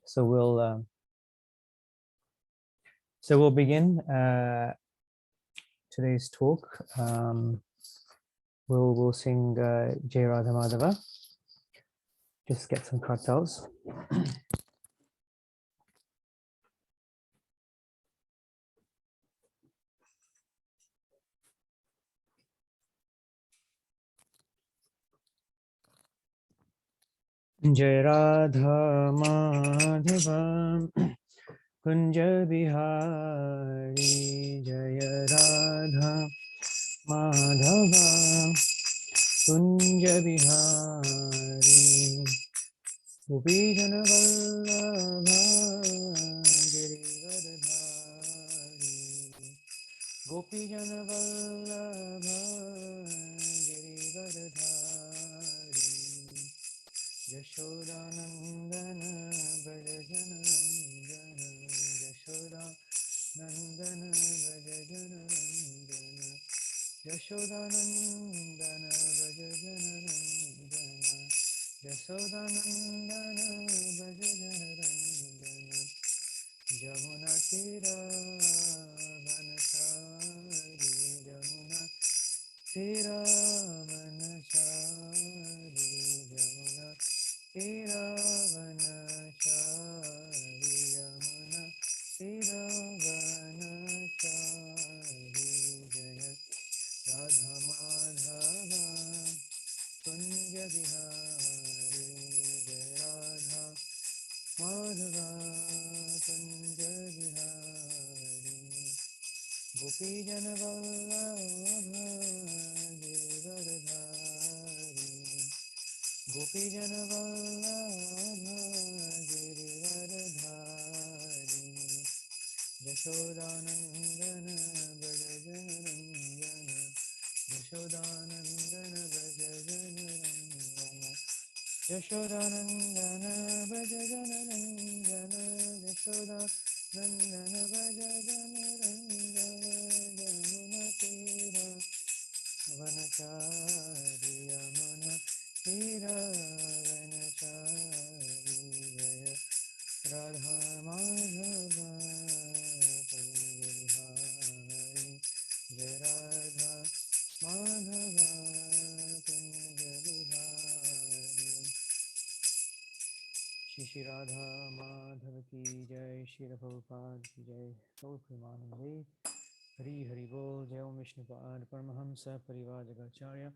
So we'll begin today's talk. We'll sing Jai Radha Madhava. Just get some cartels. Jai Radha Madhava Kunja Bihari Jaya Radha Madhava Kunja Bihari Gopijana Vallabha Girivardhari Gopijana Vallabha Girivardhari Yashodanandana Brajajanandana Yashodanandana Brajajanandana Yashodanandana Brajajanandana Yashodanandana Brajajanandana Jamuna Tira Vanachari Jamuna Tira Vanachari Jamuna Tiravanachari Yamuna Tiravanachari Jaya Radha Madhava Kunja Bihari Jaya Radha Madhava Kunja Bihari Gopijana Vallabha Girivardhari Gopijana Vallabha Girivardhari Yashodanandana Brajajanandana Yashodanandana Brajajanandana Yashodanandana Brajajanandana Yashodanandana Brajajanandana Yamuna Tira Vanachari Yamuna Tira Vanachari Jaya Radha Madhava Kunja Bihari Jaya Radha Madhava Kunja Bihari Shri Radha Madhava ki Jai, Shri Prabhupada ki Jai, Gaur Premanande Hari Hari Bol, Jai Om Vishnupad Paramahamsa Parivar Jagacharya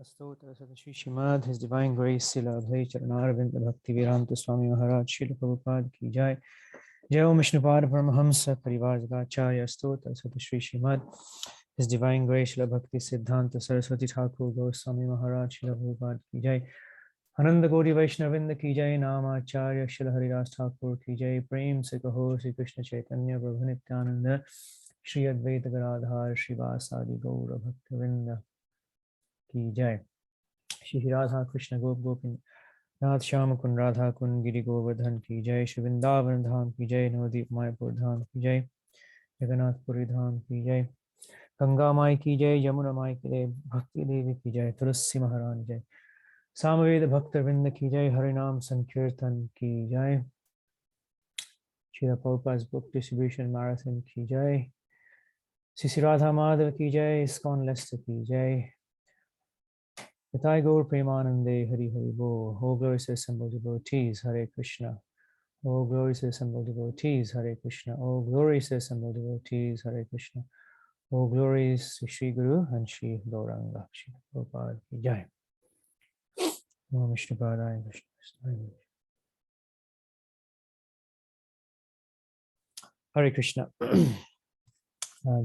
Astotra Satashi Shrimad, His Divine Grace Srila Abhay Charanarvinda Bhakti Vedanta Swami Maharaj Srila Prabhupada ki Jai, Jai Om Vishnupad Paramahamsa Parivar Jagacharya Astotra Satashi Shrimad, His Divine Grace Srila Bhakti Siddhanta Saraswati Thakur Goswami Maharaj Srila Prabhupada ki Jai, Ananda Gauri Vaishnavinda ki Jai, Namacharya Srila Haridas Thakur ki Jai, Prem se kaho Sri Krishna Chaitanya Prabhu Nityananda Shri Advaita Gadadhar Srivasadi Gaura Bhaktavinda ki Jai, Shri Radha Krishna Gop Gopin Nath Sham Kun Radha Kun Giri Govardhan ki Jai, Shri Vrindavan Dham ki Jai, Navadip Mayapur Dham ki Jai, Jagannath Puri Dham ki Jai, Ganga Mai ki Jai, Yamuna Mai ki Jai, Bhakti Devi ki Jai, Tulsi Maharani Jai, Samaveda Bhaktavinda ki Jai, Harinam Sankirtan ki Jai, Srila Prabhupada's book distribution marathon ki Jai, Sri Radha Madhava ki Jai, ISKCON Leicester ki Jai, Nitai Gaur Premanande Hari Hari Bol, all glorious assembled devotees, Hare Krishna, all glorious assembled devotees, Hare Krishna, all glorious assembled devotees, Hare Krishna, all glories to Shri Guru and Shri Gauranga, Shri Prabhupada ki Jai. Om Vishnu Padaya Krishna Krishna. Hare Krishna.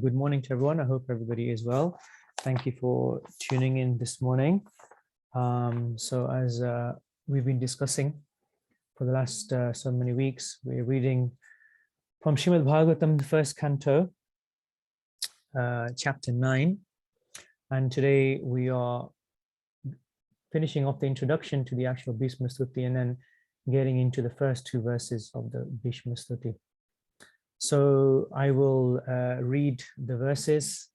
Good morning to everyone. I hope everybody is well. Thank you for tuning in this morning. So as we've been discussing for the last so many weeks, we're reading from Srimad Bhagavatam, the first canto, chapter 9. And today we are finishing off the introduction to the actual Bhishma Stuti and then getting into the first two verses of the Bhishma Stuti. So I will read the verses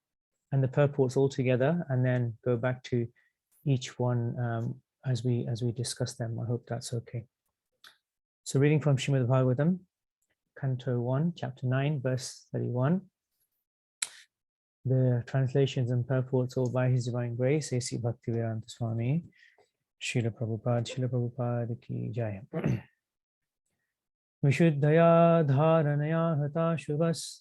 and the purports all together and then go back to each one as we discuss them. I hope that's okay. So reading from Srimad Bhagavatam, Canto 1, Chapter 9, verse 31. The translations and purports all by His Divine Grace, A.C. Bhaktivedanta Swami, Srila Prabhupada Ki Jai. Vishuddhaya dharanaya hata shubhas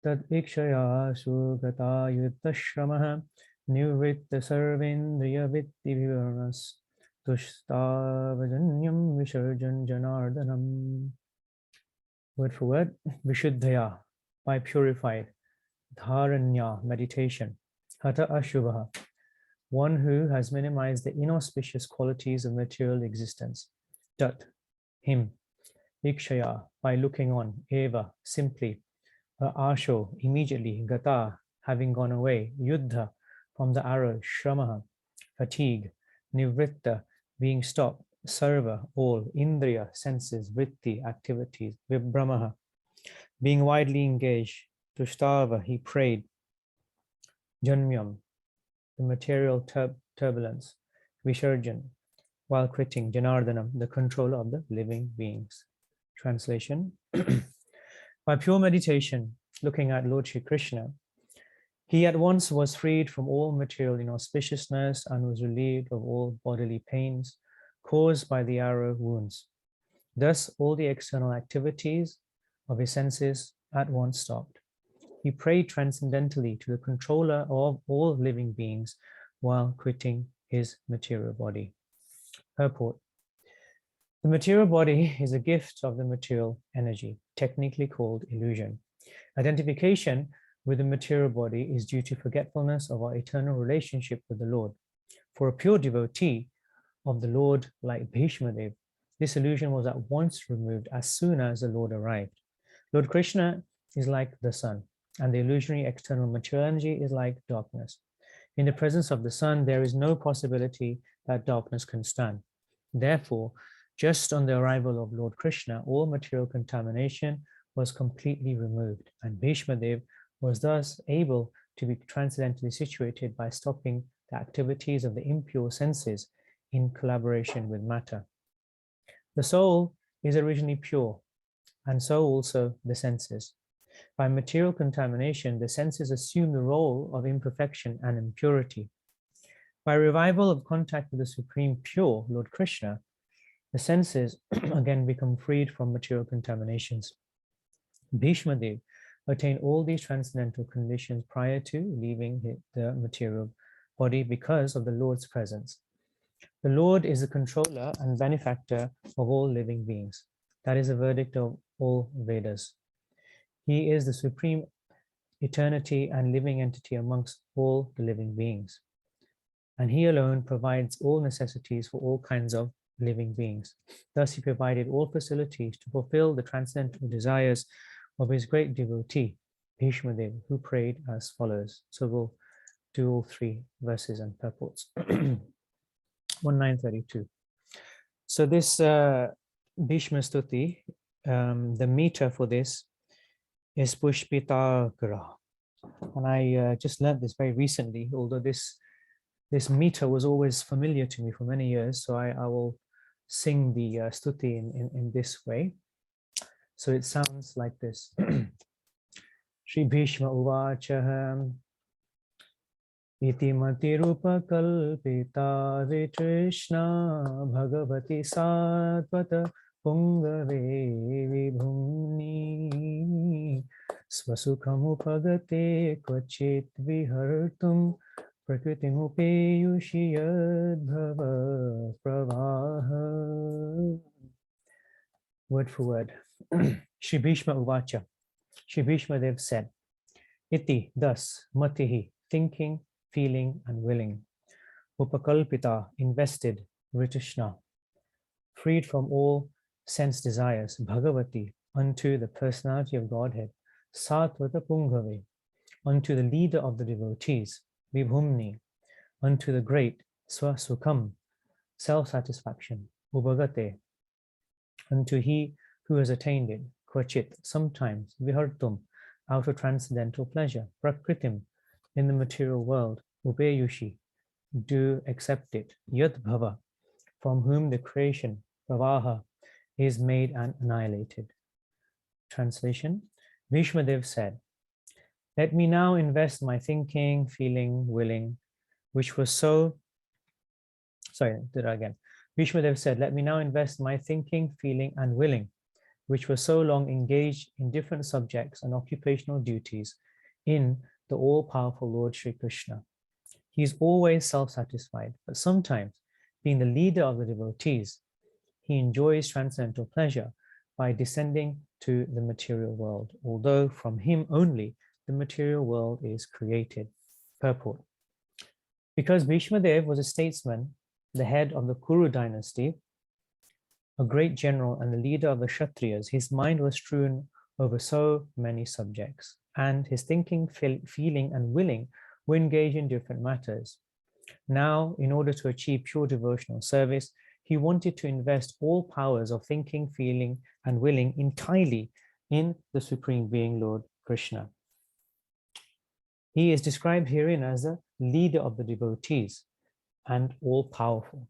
tad ikshaya sugata yuddhashramaha nivritta sarvendriya vitti vivarnas tushstavajanyam visarjan janardanam. Word for word, Vishuddhaya, by purified, dharanya, meditation, hata ashubha, one who has minimized the inauspicious qualities of material existence, tat, him, ikshaya, by looking on, eva, simply, asho, immediately, gata, having gone away, yuddha, from the arrow, shramaha, fatigue, nivritta, being stopped, sarva, all, indriya, senses, vritti, activities, vibhramaha, being widely engaged, tushtava, he prayed, janmyam, the material turbulence, visarjan, while quitting, janardanam, the controller of the living beings. Translation. By pure meditation, looking at Lord Shri Krishna, he at once was freed from all material inauspiciousness and was relieved of all bodily pains caused by the arrow wounds. Thus, all the external activities of his senses at once stopped. He prayed transcendentally to the controller of all living beings while quitting his material body. Purport. The material body is a gift of the material energy, technically called illusion. Identification with the material body is due to forgetfulness of our eternal relationship with the Lord. For a pure devotee of the Lord like Bhishmadev, this illusion was at once removed as soon as the Lord arrived. Lord Krishna is like the sun, and the illusory external material energy is like darkness. In the presence of the sun, there is no possibility that darkness can stand. Therefore, just on the arrival of Lord Krishna, all material contamination was completely removed, and Bhishmadev was thus able to be transcendently situated by stopping the activities of the impure senses in collaboration with matter. The soul is originally pure, and so also the senses. By material contamination, the senses assume the role of imperfection and impurity. By revival of contact with the Supreme Pure, Lord Krishna, the senses again become freed from material contaminations. Bhishmadev attained all these transcendental conditions prior to leaving the material body because of the Lord's presence. The Lord is the controller and benefactor of all living beings. That is the verdict of all Vedas. He is the supreme eternity and living entity amongst all the living beings. And he alone provides all necessities for all kinds of living beings. Thus, he provided all facilities to fulfill the transcendental desires of his great devotee, Bhishmadev, who prayed as follows. So we'll do all three verses and purports. 1932. So this Bhishma Stuti, the meter for this is Pushpitagra. And I just learned this very recently, although this meter was always familiar to me for many years. So I will sing the stuti in this way. So it sounds like this. Shri Bhishma Uvacha Iti Matirupa Kalpita Vitrishna Bhagavati Satvata Pungave Vibhumni Svasukamupagate Kvachit Vihartum Prakritimupeyushi Yadbhava Pravaha. Word for word. Shri Bhishma Uvacha. Shri Bhishma Dev said, Iti, thus, matihi, thinking, feeling, and willing. Upakalpita, invested, Vrishna, freed from all sense desires, Bhagavati, unto the personality of Godhead, Satvata Pungave, unto the leader of the devotees, Vibhumni, unto the great, Swasukam, self-satisfaction, Ubhagate, unto he who has attained it, Kvachit, sometimes, Vihartum, out of transcendental pleasure, Prakritim, in the material world, Upeyushi, do accept it, Yad Bhava, from whom the creation, Pravaha, is made and annihilated. Translation: Bhishmadev said, "Let me now invest my thinking, feeling, willing, which was so..." Sorry, did I again? Bhishmadev said, "Let me now invest my thinking, feeling, and willing, which were so long engaged in different subjects and occupational duties, in the all-powerful Lord Sri Krishna. He is always self-satisfied, but sometimes, being the leader of the devotees, he enjoys transcendental pleasure by descending to the material world, although from him only the material world is created." Purport: Because Bhishmadev was a statesman, the head of the Kuru dynasty, a great general and the leader of the Kshatriyas, his mind was strewn over so many subjects, and his thinking, feeling, and willing were engaged in different matters. Now, in order to achieve pure devotional service, he wanted to invest all powers of thinking, feeling, and willing entirely in the Supreme Being, Lord Krishna. He is described herein as the leader of the devotees and all-powerful.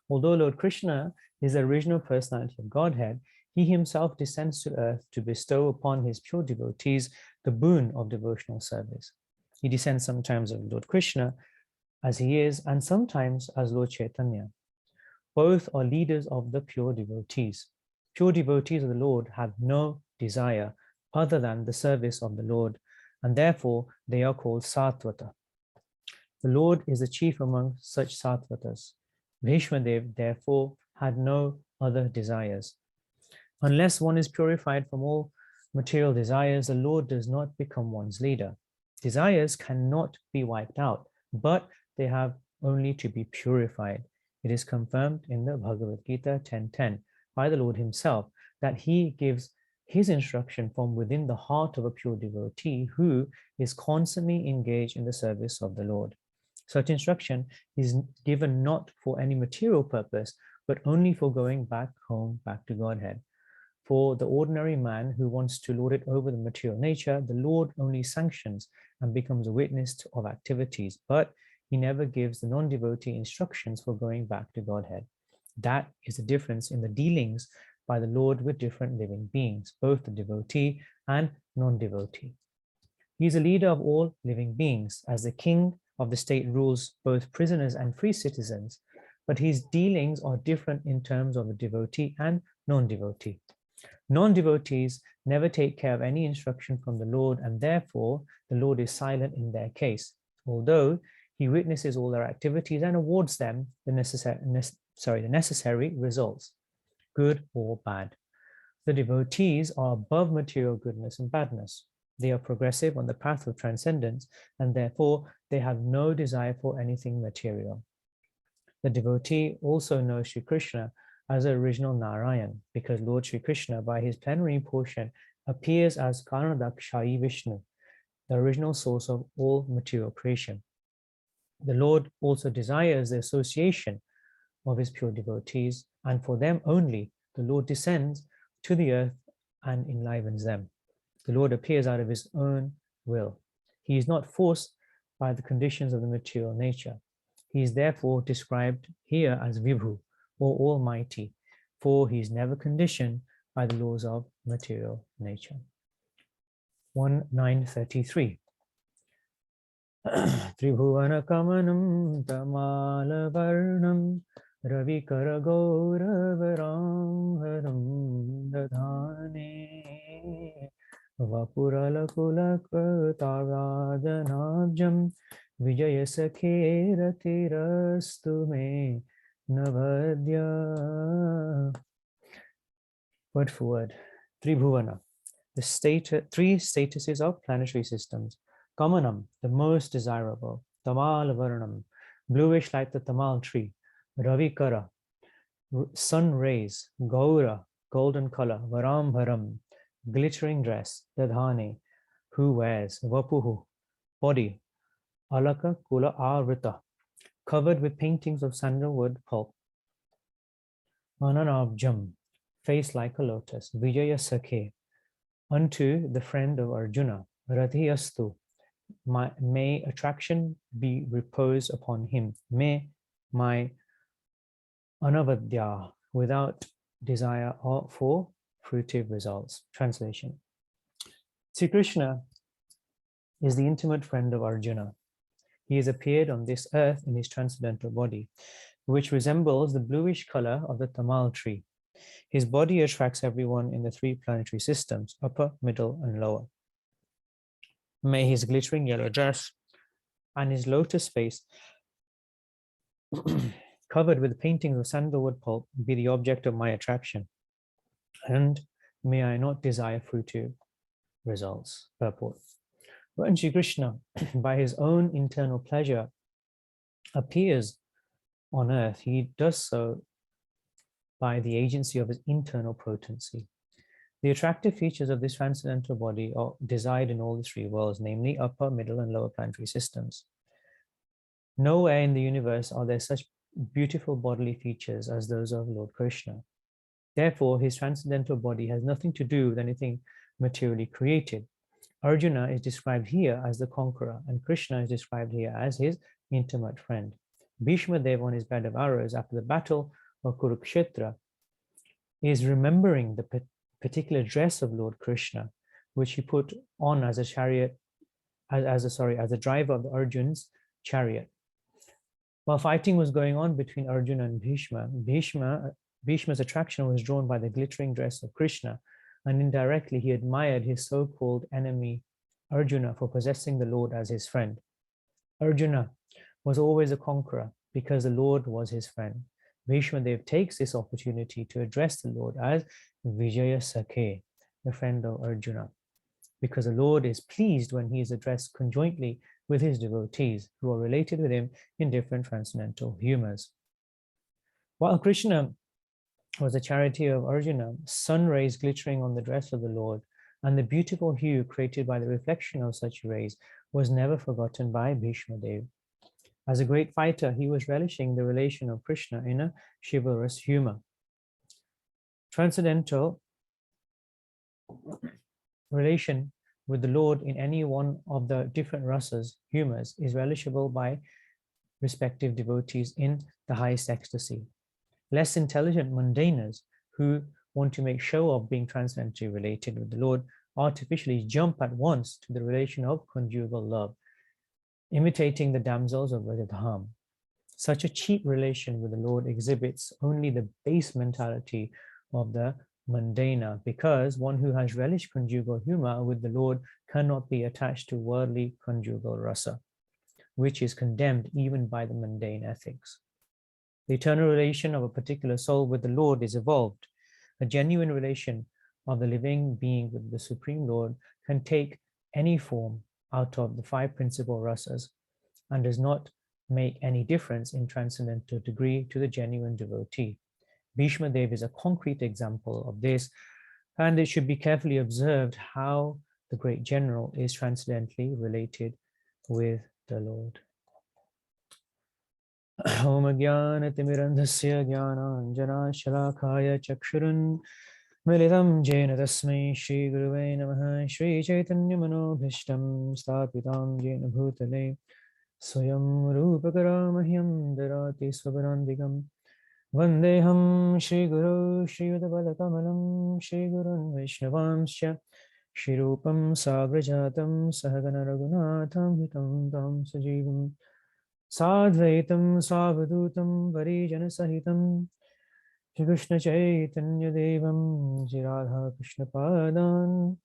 Although Lord Krishna is the original personality of Godhead, he himself descends to earth to bestow upon his pure devotees the boon of devotional service. He descends sometimes as Lord Krishna, as he is, and sometimes as Lord Chaitanya. Both are leaders of the pure devotees. Pure devotees of the Lord have no desire other than the service of the Lord, and therefore they are called Sattvata. The Lord is the chief among such Sattvatas. Bhishmadev therefore had no other desires. Unless one is purified from all material desires, the Lord does not become one's leader. Desires cannot be wiped out, but they have only to be purified. It is confirmed in the Bhagavad Gita 10:10 by the Lord himself that he gives his instruction from within the heart of a pure devotee who is constantly engaged in the service of the Lord. Such instruction is given not for any material purpose, but only for going back home, back to Godhead. For the ordinary man who wants to lord it over the material nature, the Lord only sanctions and becomes a witness of activities, but he never gives the non-devotee instructions for going back to Godhead. That is the difference in the dealings by the Lord with different living beings, both the devotee and non-devotee. He is a leader of all living beings. As the king of the state rules both prisoners and free citizens, but his dealings are different in terms of the devotee and non-devotee. Non-devotees never take care of any instruction from the Lord, and therefore the Lord is silent in their case, although he witnesses all their activities and awards them the necessary results, good or bad. The devotees are above material goodness and badness. They are progressive on the path of transcendence, and therefore they have no desire for anything material. The devotee also knows Sri Krishna as the original Narayan, because Lord Sri Krishna, by his plenary portion, appears as Karnadakshayi Vishnu, the original source of all material creation. The Lord also desires the association of his pure devotees, and for them only the Lord descends to the earth and enlivens them. The Lord appears out of his own will. He is not forced by the conditions of the material nature. He is therefore described here as Vibhu, or Almighty, for he is never conditioned by the laws of material nature. 1933. Tribhuvana kamanam tamala varnam ravikara gauravaram haram dadhane vapurala kulaktaradhanabjam vijaya sakherathirastu me navadya. Word for word. Tribhuvana, the three statuses of planetary systems. Kamanam, the most desirable. Tamal Varnam, bluish like the tamal tree. Ravikara, sun rays. Gaura, golden color. Varam Bharam, glittering dress. Dadhane, who wears. Vapuhu, body. Alaka Kula Avrita, covered with paintings of sandalwood pulp. Ananabjam, face like a lotus. Vijaya Sakhe, unto the friend of Arjuna. Radhiyastu, may attraction be reposed upon him. May my anavadya, without desire for fruitive results. Translation. Sri Krishna is the intimate friend of Arjuna. He has appeared on this earth in his transcendental body, which resembles the bluish color of the tamal tree. His body attracts everyone in the three planetary systems, upper, middle, and lower. May his glittering yellow dress and his lotus face covered with paintings of sandalwood pulp be the object of my attraction, and may I not desire fruitive results. Purport. When Sri Krishna, by his own internal pleasure, appears on earth, he does so by the agency of his internal potency. The attractive features of this transcendental body reside in all the three worlds, namely upper, middle, and lower planetary systems. Nowhere in the universe are there such beautiful bodily features as those of Lord Krishna. Therefore, his transcendental body has nothing to do with anything materially created. Arjuna is described here as the conqueror, and Krishna is described here as his intimate friend. Bhishma Dev, on his bed of arrows after the battle of Kurukshetra, is remembering the particular dress of Lord Krishna, which he put on as a chariot, as a driver of Arjun's chariot. While fighting was going on between Arjuna and Bhishma, Bhishma's attraction was drawn by the glittering dress of Krishna, and indirectly he admired his so-called enemy Arjuna for possessing the Lord as his friend. Arjuna was always a conqueror because the Lord was his friend. Bhishma Dev takes this opportunity to address the Lord as Vijaya Sakhe, the friend of Arjuna, because the Lord is pleased when he is addressed conjointly with his devotees who are related with him in different transcendental humors. While Krishna was the charioteer of Arjuna, sun rays glittering on the dress of the Lord and the beautiful hue created by the reflection of such rays was never forgotten by Bhishma Dev. As a great fighter, he was relishing the relation of Krishna in a chivalrous humor. Transcendental relation with the Lord in any one of the different rasas, humors, is relishable by respective devotees in the highest ecstasy. Less intelligent mundaners who want to make show of being transcendently related with the Lord artificially jump at once to the relation of conjugal love, imitating the damsels of Vrajdham. Such a cheap relation with the Lord exhibits only the base mentality of the mundana, because one who has relished conjugal humor with the Lord cannot be attached to worldly conjugal rasa, which is condemned even by the mundane ethics. The eternal relation of a particular soul with the Lord is evolved. A genuine relation of the living being with the Supreme Lord can take any form out of the five principal rasas and does not make any difference in transcendental degree to the genuine devotee. Bhishma Dev is a concrete example of this, and it should be carefully observed how the great general is transcendently related with the Lord. Om Jnanatimirandhasya Jnananjana-shalakaya Chakshurun Militam Jena Tasmai Shri Guruve Namaha Shri Chaitanya Manobhishtam Sthapitam Jena Bhutale Swayam Rupakara Darati Swabarandigam Vandeham Shri Guru Shri Udapalakamalam Shri Gurun Vaishnavamscha Shri Rupam Sagrajatam Sahagana Raghunatham Hitam Tam Sajivam Sadvaitam Savadutam Varijana Sahitam Shri Krishna Chaitanya Devam Shri Radha Krishna Padan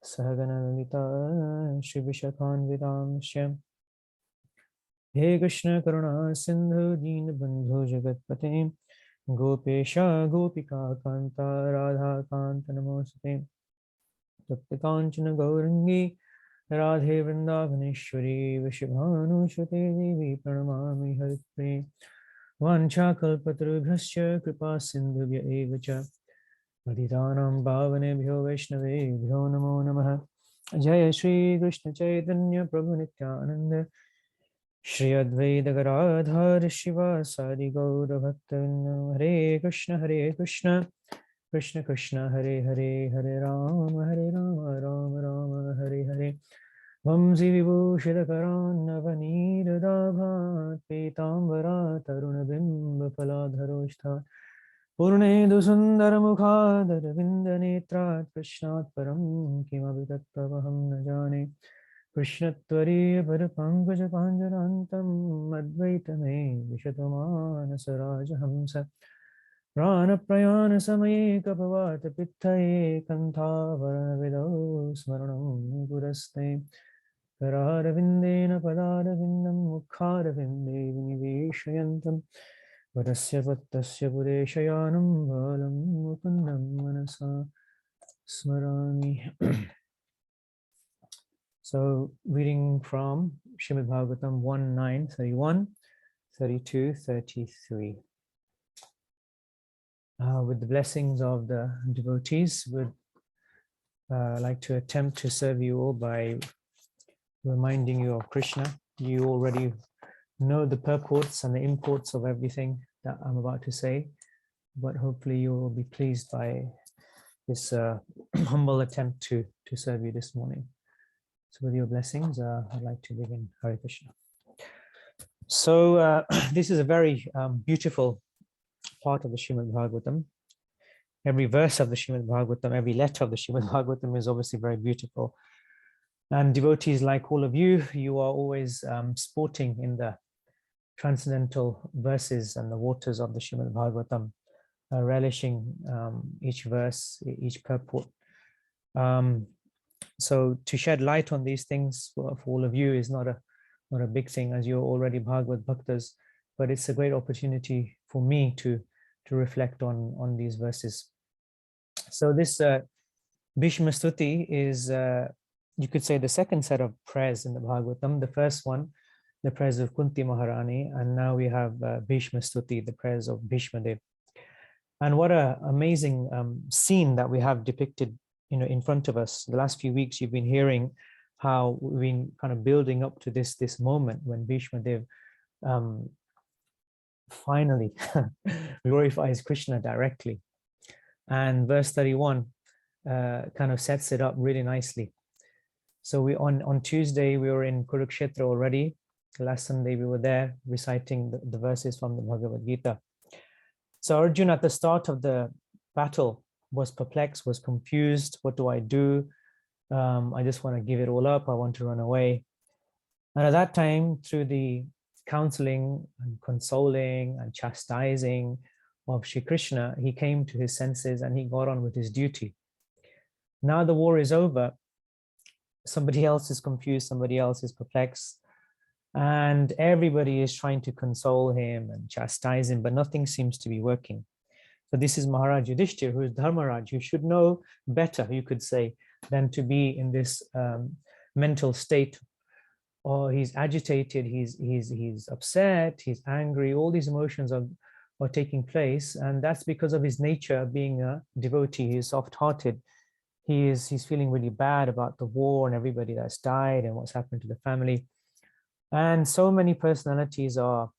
Sahagana Lalita Shri Vishakhan Vidam Shyam He Krishna Karuna Sindhu Deen Bandhu Jagatpate Gopesha Gopika Kanta Radha Kanta Namosate Tapta Kanchana Gaurangi Radhe Vrindavaneshwari Vishabhanu Shute Devi Pranamami Haripre Vancha Kalpatarubhyascha Kripa Sindhubhya Evacha Patitanam Bhavanebhyo Vaishnavebhyo Namo Namaha Jaya Shri Krishna Chaitanya Prabhu Nityananda Shri Advaita Gadadhar Shiva Sadi Gaura Bhakta Hare Krishna Krishna Krishna Hare Hare Hare Rama Rama Rama Hare Hare Vamsi Vibhushidakaran Navanidabhat Pitambara Tarunabimba Faladharoshta Purnedu sundaramukhadarvindanetrat krishnat param kimapi tattavaham na jane. Krishnatwariya parapankaja panjarantam advaitame vishatamana Prana prayana samaye kapavata pitthaye kanthavaranavido smaranam guraste Karadavindena padadavindam mukharavinde viniveshayantam Vadasya pattasya pureshayanam balam mukundam manasa smarami. So reading from Srimad Bhagavatam 1.9, 31, 32, 33. With the blessings of the devotees, would like to attempt to serve you all by reminding you of Krishna. You already know the purports and the imports of everything that I'm about to say, but hopefully you will be pleased by this humble attempt to serve you this morning. So with your blessings, I'd like to begin. Hare Krishna. So this is a very beautiful part of the Srimad Bhagavatam. Every verse of the Srimad Bhagavatam, every letter of the Srimad Bhagavatam is obviously very beautiful. And devotees like all of you, you are always sporting in the transcendental verses and the waters of the Srimad Bhagavatam, relishing each verse, each purport. So to shed light on these things for all of you is not a big thing, as you're already Bhagavad Bhaktas, but it's a great opportunity for me to reflect on these verses. So this Bhishma Stuti is, you could say, the second set of prayers in the Bhagavatam. The first one, the prayers of Kunti Maharani, and now we have Bhishma Stuti, the prayers of Bhishma Dev. And what an amazing scene that we have depicted, in front of us. The last few weeks, you've been hearing how we've been kind of building up to this moment when Bhishma Dev finally glorifies Krishna directly. And verse 31 kind of sets it up really nicely. So we on Tuesday, we were in Kurukshetra already. Last Sunday, we were there reciting the verses from the Bhagavad Gita. So Arjuna, at the start of the battle, was perplexed, was confused. What do I do? I just want to give it all up. I want to run away. And at that time, through the counseling and consoling and chastising of Shri Krishna, he came to his senses and he got on with his duty. Now the war is over. Somebody else is confused, somebody else is perplexed, and everybody is trying to console him and chastise him, but nothing seems to be working. So this is Maharaj Yudhishthir, who is Dharmaraj, who should know better, you could say, than to be in this mental state. Or he's agitated, he's upset, he's angry, all these emotions are taking place, and that's because of his nature being a devotee. He is soft-hearted. He's feeling really bad about the war and everybody that's died and what's happened to the family. And so many personalities are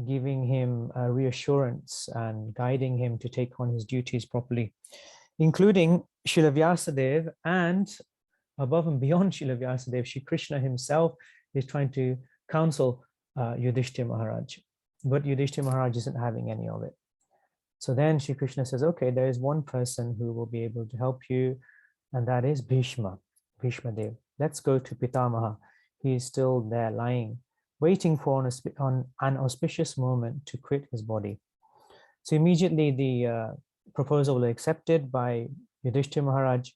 giving him reassurance and guiding him to take on his duties properly, including Srila Vyasadeva, and above and beyond Srila Vyasadeva, Shri Krishna himself is trying to counsel Yudhishthira Maharaj. But Yudhishthira Maharaj isn't having any of it. So then Shri Krishna says, okay, there is one person who will be able to help you, and that is Bhishma Dev. Let's go to Pitamaha. He is still there lying, waiting for an auspicious moment to quit his body. So immediately the proposal was accepted by Yudhishthira Maharaj,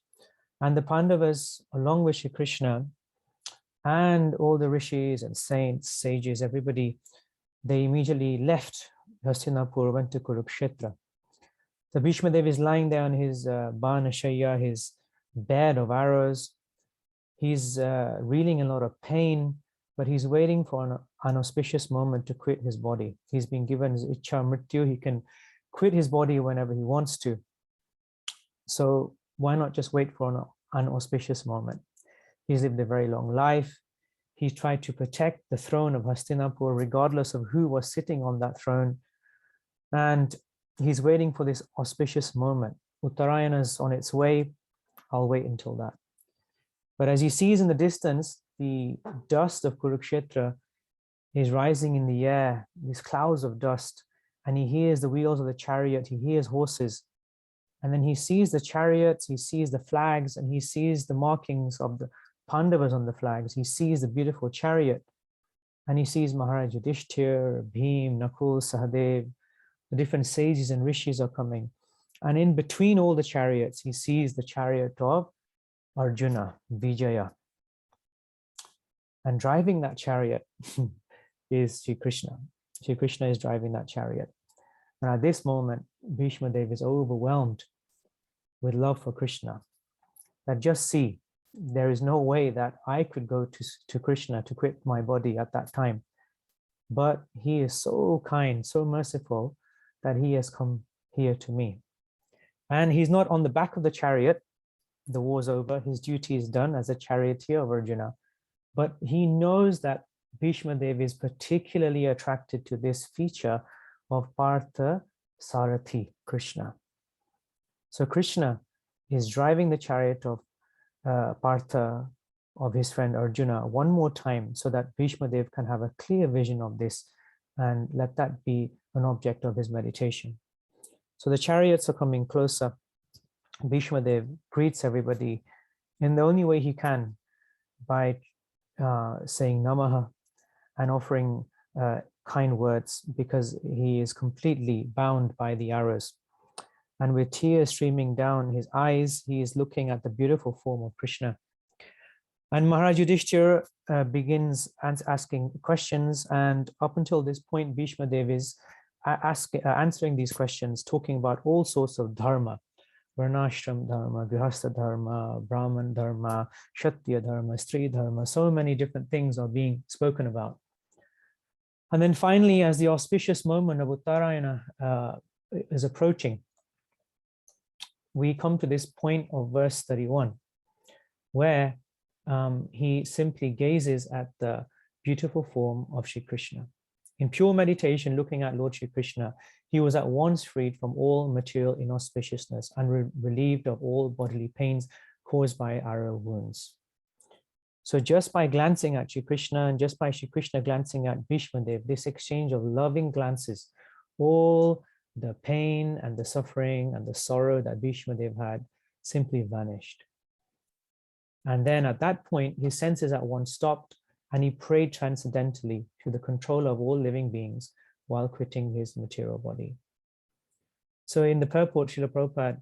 and the Pandavas, along with Shri Krishna and all the rishis and saints, sages, everybody, they immediately left Hastinapur, went to Kurukshetra. So Bhishma Dev is lying there on his Banashaya, his bed of arrows. He's reeling in a lot of pain, but he's waiting for an auspicious moment to quit his body. He's been given his Ichha Mrityu. He can quit his body whenever he wants to. So why not just wait for an auspicious moment? He's lived a very long life. He tried to protect the throne of Hastinapur regardless of who was sitting on that throne. And he's waiting for this auspicious moment. Uttarayana is on its way. I'll wait until that. But as he sees in the distance, the dust of Kurukshetra is rising in the air, these clouds of dust. and he hears the wheels of the chariot, he hears horses, and then he sees the chariots, he sees the flags, and he sees the markings of the Pandavas on the flags. He sees the beautiful chariot, and he sees Maharaj Yudhishthir, Bhim, Nakul, Sahadev, the different sages and rishis are coming. And in between all the chariots, he sees the chariot of Arjuna, Vijaya. And driving that chariot is Sri Krishna. Sri Krishna is driving that chariot. And at this moment, Bhishma Dev is overwhelmed with love for Krishna. That just see, there is no way that I could go to Krishna to quit my body at that time. But he is so kind, so merciful that he has come here to me. And he's not on the back of the chariot. The war's over. His duty is done as a charioteer of Arjuna. But he knows that Bhishma Dev is particularly attracted to this feature of Partha Sarathi, Krishna. So Krishna is driving the chariot of Partha, of his friend Arjuna, one more time, so that Bhishma Dev can have a clear vision of this and let that be an object of his meditation. So the chariots are coming closer. Bhishma Dev greets everybody in the only way he can, by saying Namaha and offering kind words, because he is completely bound by the arrows. And with tears streaming down his eyes, he is looking at the beautiful form of Krishna. And Maharaj Yudhishthira begins asking questions, and up until this point, Bhishma Dev is answering these questions, talking about all sorts of dharma, Varnashram dharma, Grihastha dharma, Brahman dharma, Kshatriya dharma, Stri dharma, so many different things are being spoken about. And then finally, as the auspicious moment of Uttarayana is approaching, we come to this point of verse 31, where he simply gazes at the beautiful form of Shri Krishna. In pure meditation, looking at Lord Shri Krishna, he was at once freed from all material inauspiciousness and relieved of all bodily pains caused by arrow wounds. So just by glancing at Shri Krishna, and just by Shri Krishna glancing at Bhishma Dev, this exchange of loving glances, all the pain and the suffering and the sorrow that Bhishma Dev had simply vanished. And then at that point, his senses at once stopped, and he prayed transcendentally to the controller of all living beings while quitting his material body. So in the purport, Srila Prabhupada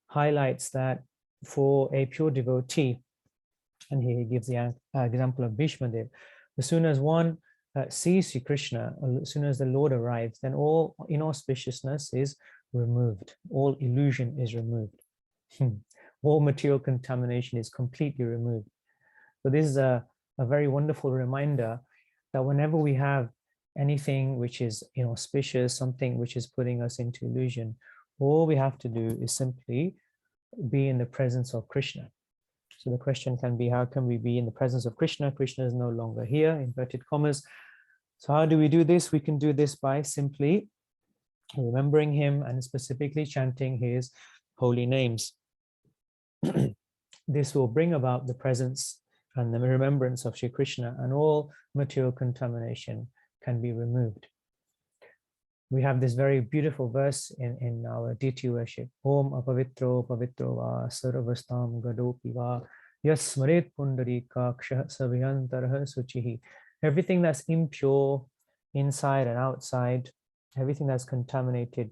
highlights that for a pure devotee, and here he gives the example of Bhishma Dev, as soon as one sees Sri Krishna, as soon as the Lord arrives, then all inauspiciousness is removed, all illusion is removed. All material contamination is completely removed. So this is a very wonderful reminder that whenever we have anything which is inauspicious, something which is putting us into illusion, all we have to do is simply be in the presence of Krishna. So the question can be, how can we be in the presence of Krishna? Krishna is no longer here, inverted commas. So how do we do this? We can do this by simply remembering him and specifically chanting his holy names. This will bring about the presence and the remembrance of Shri Krishna, and all material contamination can be removed. We have this very beautiful verse in our deity worship. Om apavitro pavitro va sarvastam gadopi va yasmaret pundarikaksha savyantarah suchihi. Everything that's impure, inside and outside, everything that's contaminated,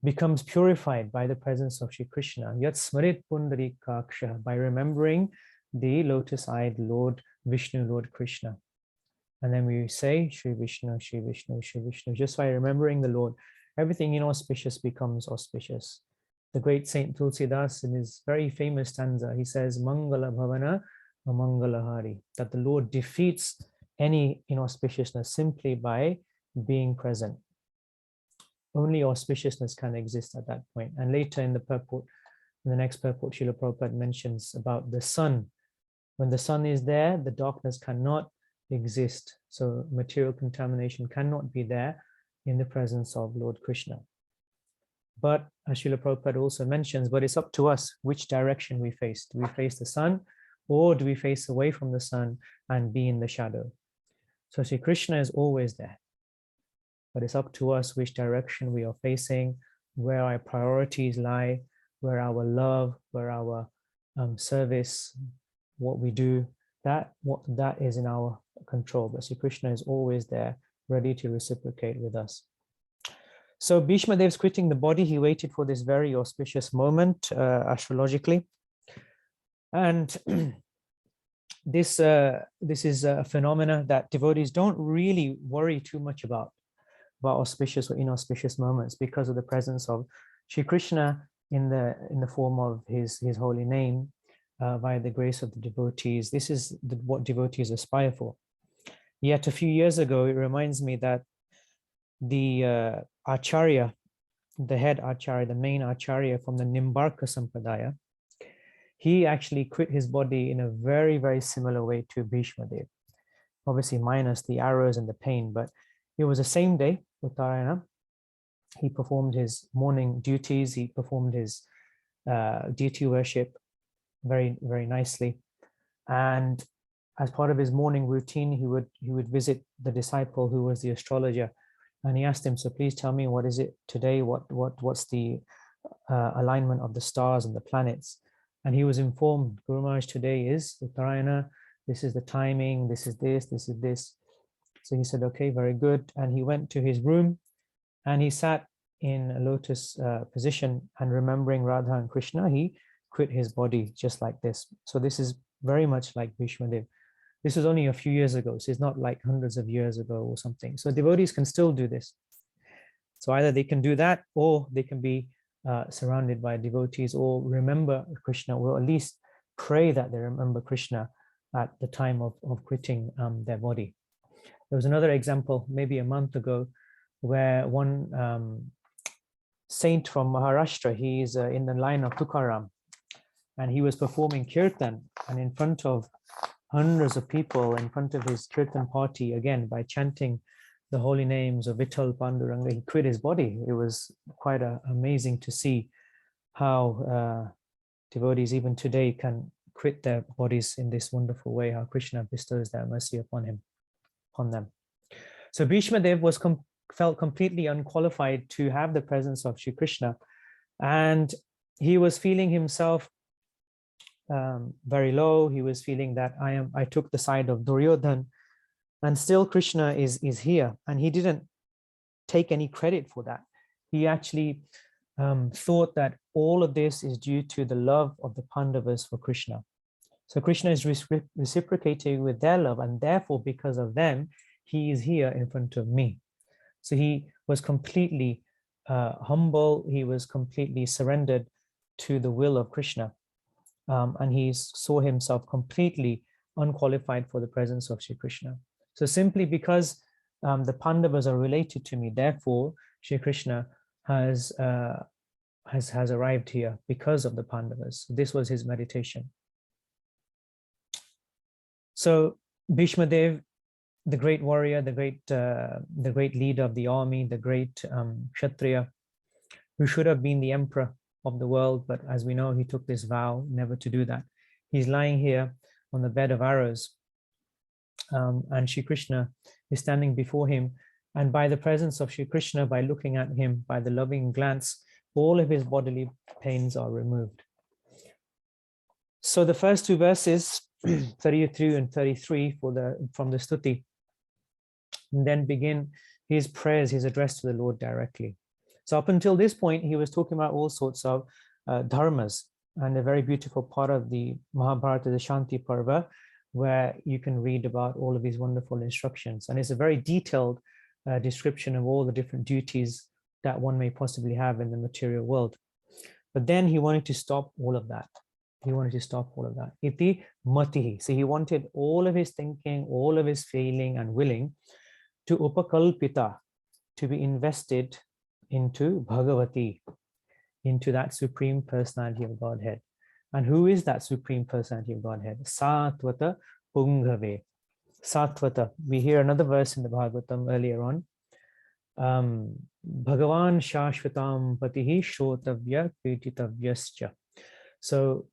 becomes purified by the presence of Shri Krishna. Yat smarit pundarikaksha, by remembering the lotus-eyed Lord Vishnu, Lord Krishna. And then we say Shri Vishnu, Shri Vishnu, Shri Vishnu. Just by remembering the Lord, everything inauspicious becomes auspicious. The great Saint Tulsidas, in his very famous stanza, he says, Mangala Bhavana Amangala Hari, that the Lord defeats any inauspiciousness simply by being present. Only auspiciousness can exist at that point. And later in the purport, in the next purport, Srila Prabhupada mentions about the sun. When the sun is there, the darkness cannot exist. So material contamination cannot be there in the presence of Lord Krishna. But as Srila Prabhupada also mentions, but it's up to us which direction we face. Do we face the sun, or do we face away from the sun and be in the shadow? So Sri Krishna is always there. but it's up to us which direction we are facing, where our priorities lie, where our love, where our service, what we do, that is in our control. But Sri Krishna is always there, ready to reciprocate with us. So Bhishma Dev's quitting the body. He waited for this very auspicious moment astrologically, and this is a phenomena that devotees don't really worry too much about auspicious or inauspicious moments, because of the presence of Sri Krishna in the form of his holy name, via the grace of the devotees. This is what devotees aspire for. Yet a few years ago, it reminds me that the Acharya, the head Acharya, the main Acharya from the Nimbarka Sampradaya, he actually quit his body in a very, very similar way to Bhishma Dev. Obviously minus the arrows and the pain, but it was the same day, Uttarayana. He performed his morning duties, he performed his deity worship very, very nicely. And as part of his morning routine, he would visit the disciple who was the astrologer, and he asked him, so please tell me, what is it today? What's the alignment of the stars and the planets? And he was informed, Guru Maharaj, today is Uttarayana, this is the timing, this is this, this is this. So he said, okay, very good. And he went to his room and he sat in a lotus position, and remembering Radha and Krishna, he quit his body just like this. So this is very much like Bhishma Dev. This was only a few years ago, so it's not like hundreds of years ago or something. So devotees can still do this. So either they can do that, or they can be surrounded by devotees, or remember Krishna, or at least pray that they remember Krishna at the time of quitting their body. There was another example maybe a month ago, where one saint from Maharashtra, he's in the line of Tukaram, and he was performing kirtan, and in front of hundreds of people, in front of his kirtan party, again by chanting the holy names of Vitthal, Panduranga, he quit his body. It was quite amazing to see how devotees even today can quit their bodies in this wonderful way, how Krishna bestows their mercy upon them. So Bhishma Dev felt completely unqualified to have the presence of Sri Krishna, and he was feeling himself very low. He was feeling that I took the side of Duryodhan, and still Krishna is here, and he didn't take any credit for that. He actually thought that all of this is due to the love of the Pandavas for Krishna. So Krishna is reciprocating with their love, and therefore because of them, he is here in front of me. So he was completely humble, he was completely surrendered to the will of Krishna. And he saw himself completely unqualified for the presence of Sri Krishna. So simply because the Pandavas are related to me, therefore Sri Krishna has arrived here because of the Pandavas. This was his meditation. So Bhishma Dev, the great warrior, the great leader of the army, the great Kshatriya, who should have been the emperor of the world, but as we know, he took this vow never to do that. He's lying here on the bed of arrows, and Sri Krishna is standing before him, and by the presence of Sri Krishna, by looking at him, by the loving glance, all of his bodily pains are removed. So the first two verses, 32 and 33 from the Stuti, and then begin his prayers, his address to the Lord directly. So up until this point, he was talking about all sorts of dharmas, and a very beautiful part of the Mahabharata, the Shanti Parva, where you can read about all of these wonderful instructions. And it's a very detailed description of all the different duties that one may possibly have in the material world. But then he wanted to stop all of that. Iti matihi. So he wanted all of his thinking, all of his feeling and willing to upakalpita, to be invested into Bhagavati, into that Supreme Personality of Godhead. And who is that Supreme Personality of Godhead? Satvata Pungave. Satvata. We hear another verse in the Bhagavatam earlier on. Bhagavan Shashvatam Patihi Shrotavya Krititavyascha. So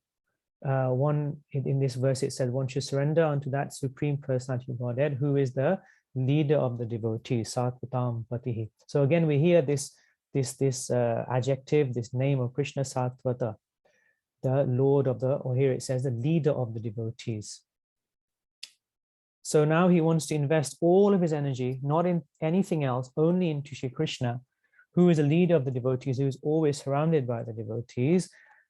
one in this verse it said one should surrender unto that Supreme Personality of Godhead, who is the leader of the devotees, Satvatam Patihi. So again, we hear this adjective, this name of Krishna, Satvata, the Lord of the, or here it says the leader of the devotees. So now he wants to invest all of his energy, not in anything else, only into Shri Krishna, who is a leader of the devotees, who is always surrounded by the devotees.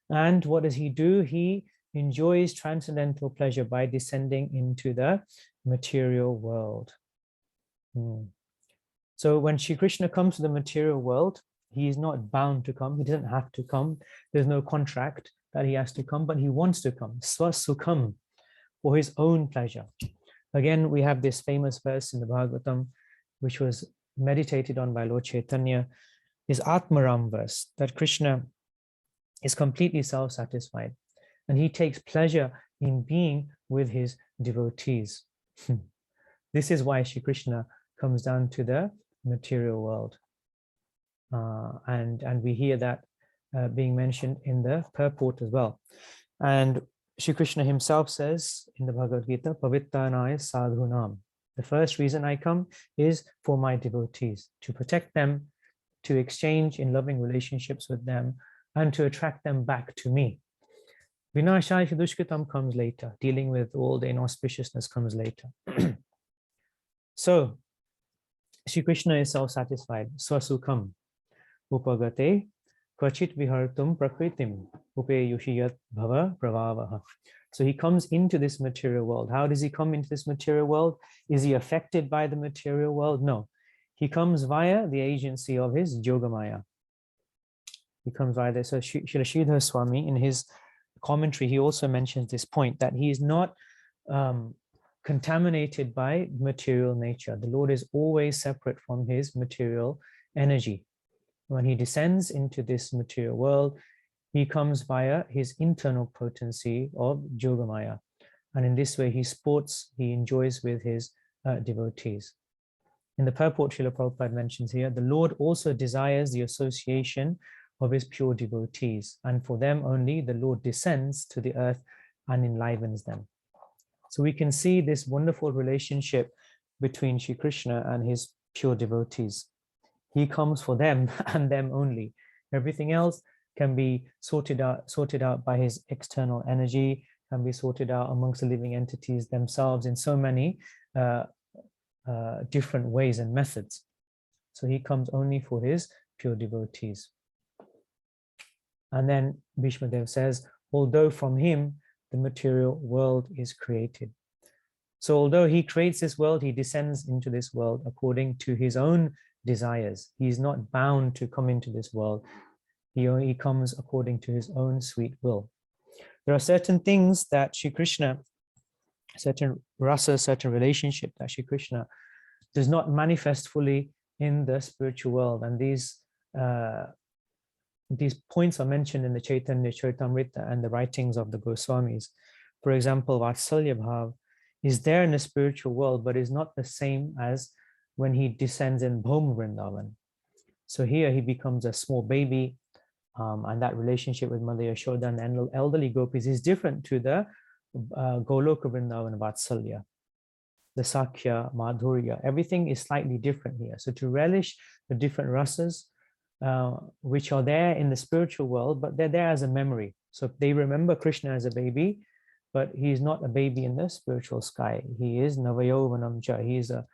And what does he do? He enjoys transcendental pleasure by descending into the material world. So when Shri Krishna comes to the material world, he is not bound to come. He doesn't have to come. There's no contract that he has to come, but he wants to come. Swasukham, for his own pleasure. Again, we have this famous verse in the Bhagavatam, which was meditated on by Lord Chaitanya, this Atmaram verse, that Krishna is completely self-satisfied and he takes pleasure in being with his devotees. This is why Shri Krishna comes down to the material world. And we hear that being mentioned in the purport as well. And Shri Krishna himself says in the Bhagavad Gita, Pavittanaya sadhunam. The first reason I come is for my devotees, to protect them, to exchange in loving relationships with them, and to attract them back to me. Vinashaya Dushkritam comes later. Dealing with all the inauspiciousness comes later. So, Shri Krishna is self-satisfied. Swasukham upagate kvachit vihartum prakritim upeyushiyat bhava pravavaha. So he comes into this material world. How does he come into this material world? Is he affected by the material world? No. He comes via the agency of his Yogamaya. He comes via this. So Srila Sridhar Swami, in his commentary, he also mentions this point, that he is not contaminated by material nature. The Lord is always separate from his material energy. When he descends into this material world, he comes via his internal potency of Yogamaya. And in this way, he sports, he enjoys with his devotees. In the purport, Srila Prabhupada mentions here, the Lord also desires the association of his pure devotees. And for them only, the Lord descends to the earth and enlivens them. So we can see this wonderful relationship between Shri Krishna and his pure devotees. He comes for them and them only. Everything else can be sorted out by his external energy, can be sorted out amongst the living entities themselves in so many different ways and methods. So he comes only for his pure devotees. And then Bhishma Dev says, although from him the material world is created. So although he creates this world, he descends into this world according to his own desires. He is not bound to come into this world. He comes according to his own sweet will. There are certain things that Shri Krishna, certain rasa, certain relationship that Shri Krishna does not manifest fully in the spiritual world. And these points are mentioned in the Chaitanya Charitamrita and the writings of the Goswamis. For example, Vatsalya Bhav is there in the spiritual world, but is not the same as when he descends in Bhoma Vrindavan. So here he becomes a small baby, and that relationship with Mother Yashoda and the elderly gopis is different to the Goloka Vrindavan Vatsalya. The Sakya, Madhurya, everything is slightly different here. So to relish the different rasas, which are there in the spiritual world, but they're there as a memory. So they remember Krishna as a baby, but he is not a baby in the spiritual sky. He is Navayovanam Cha. He's a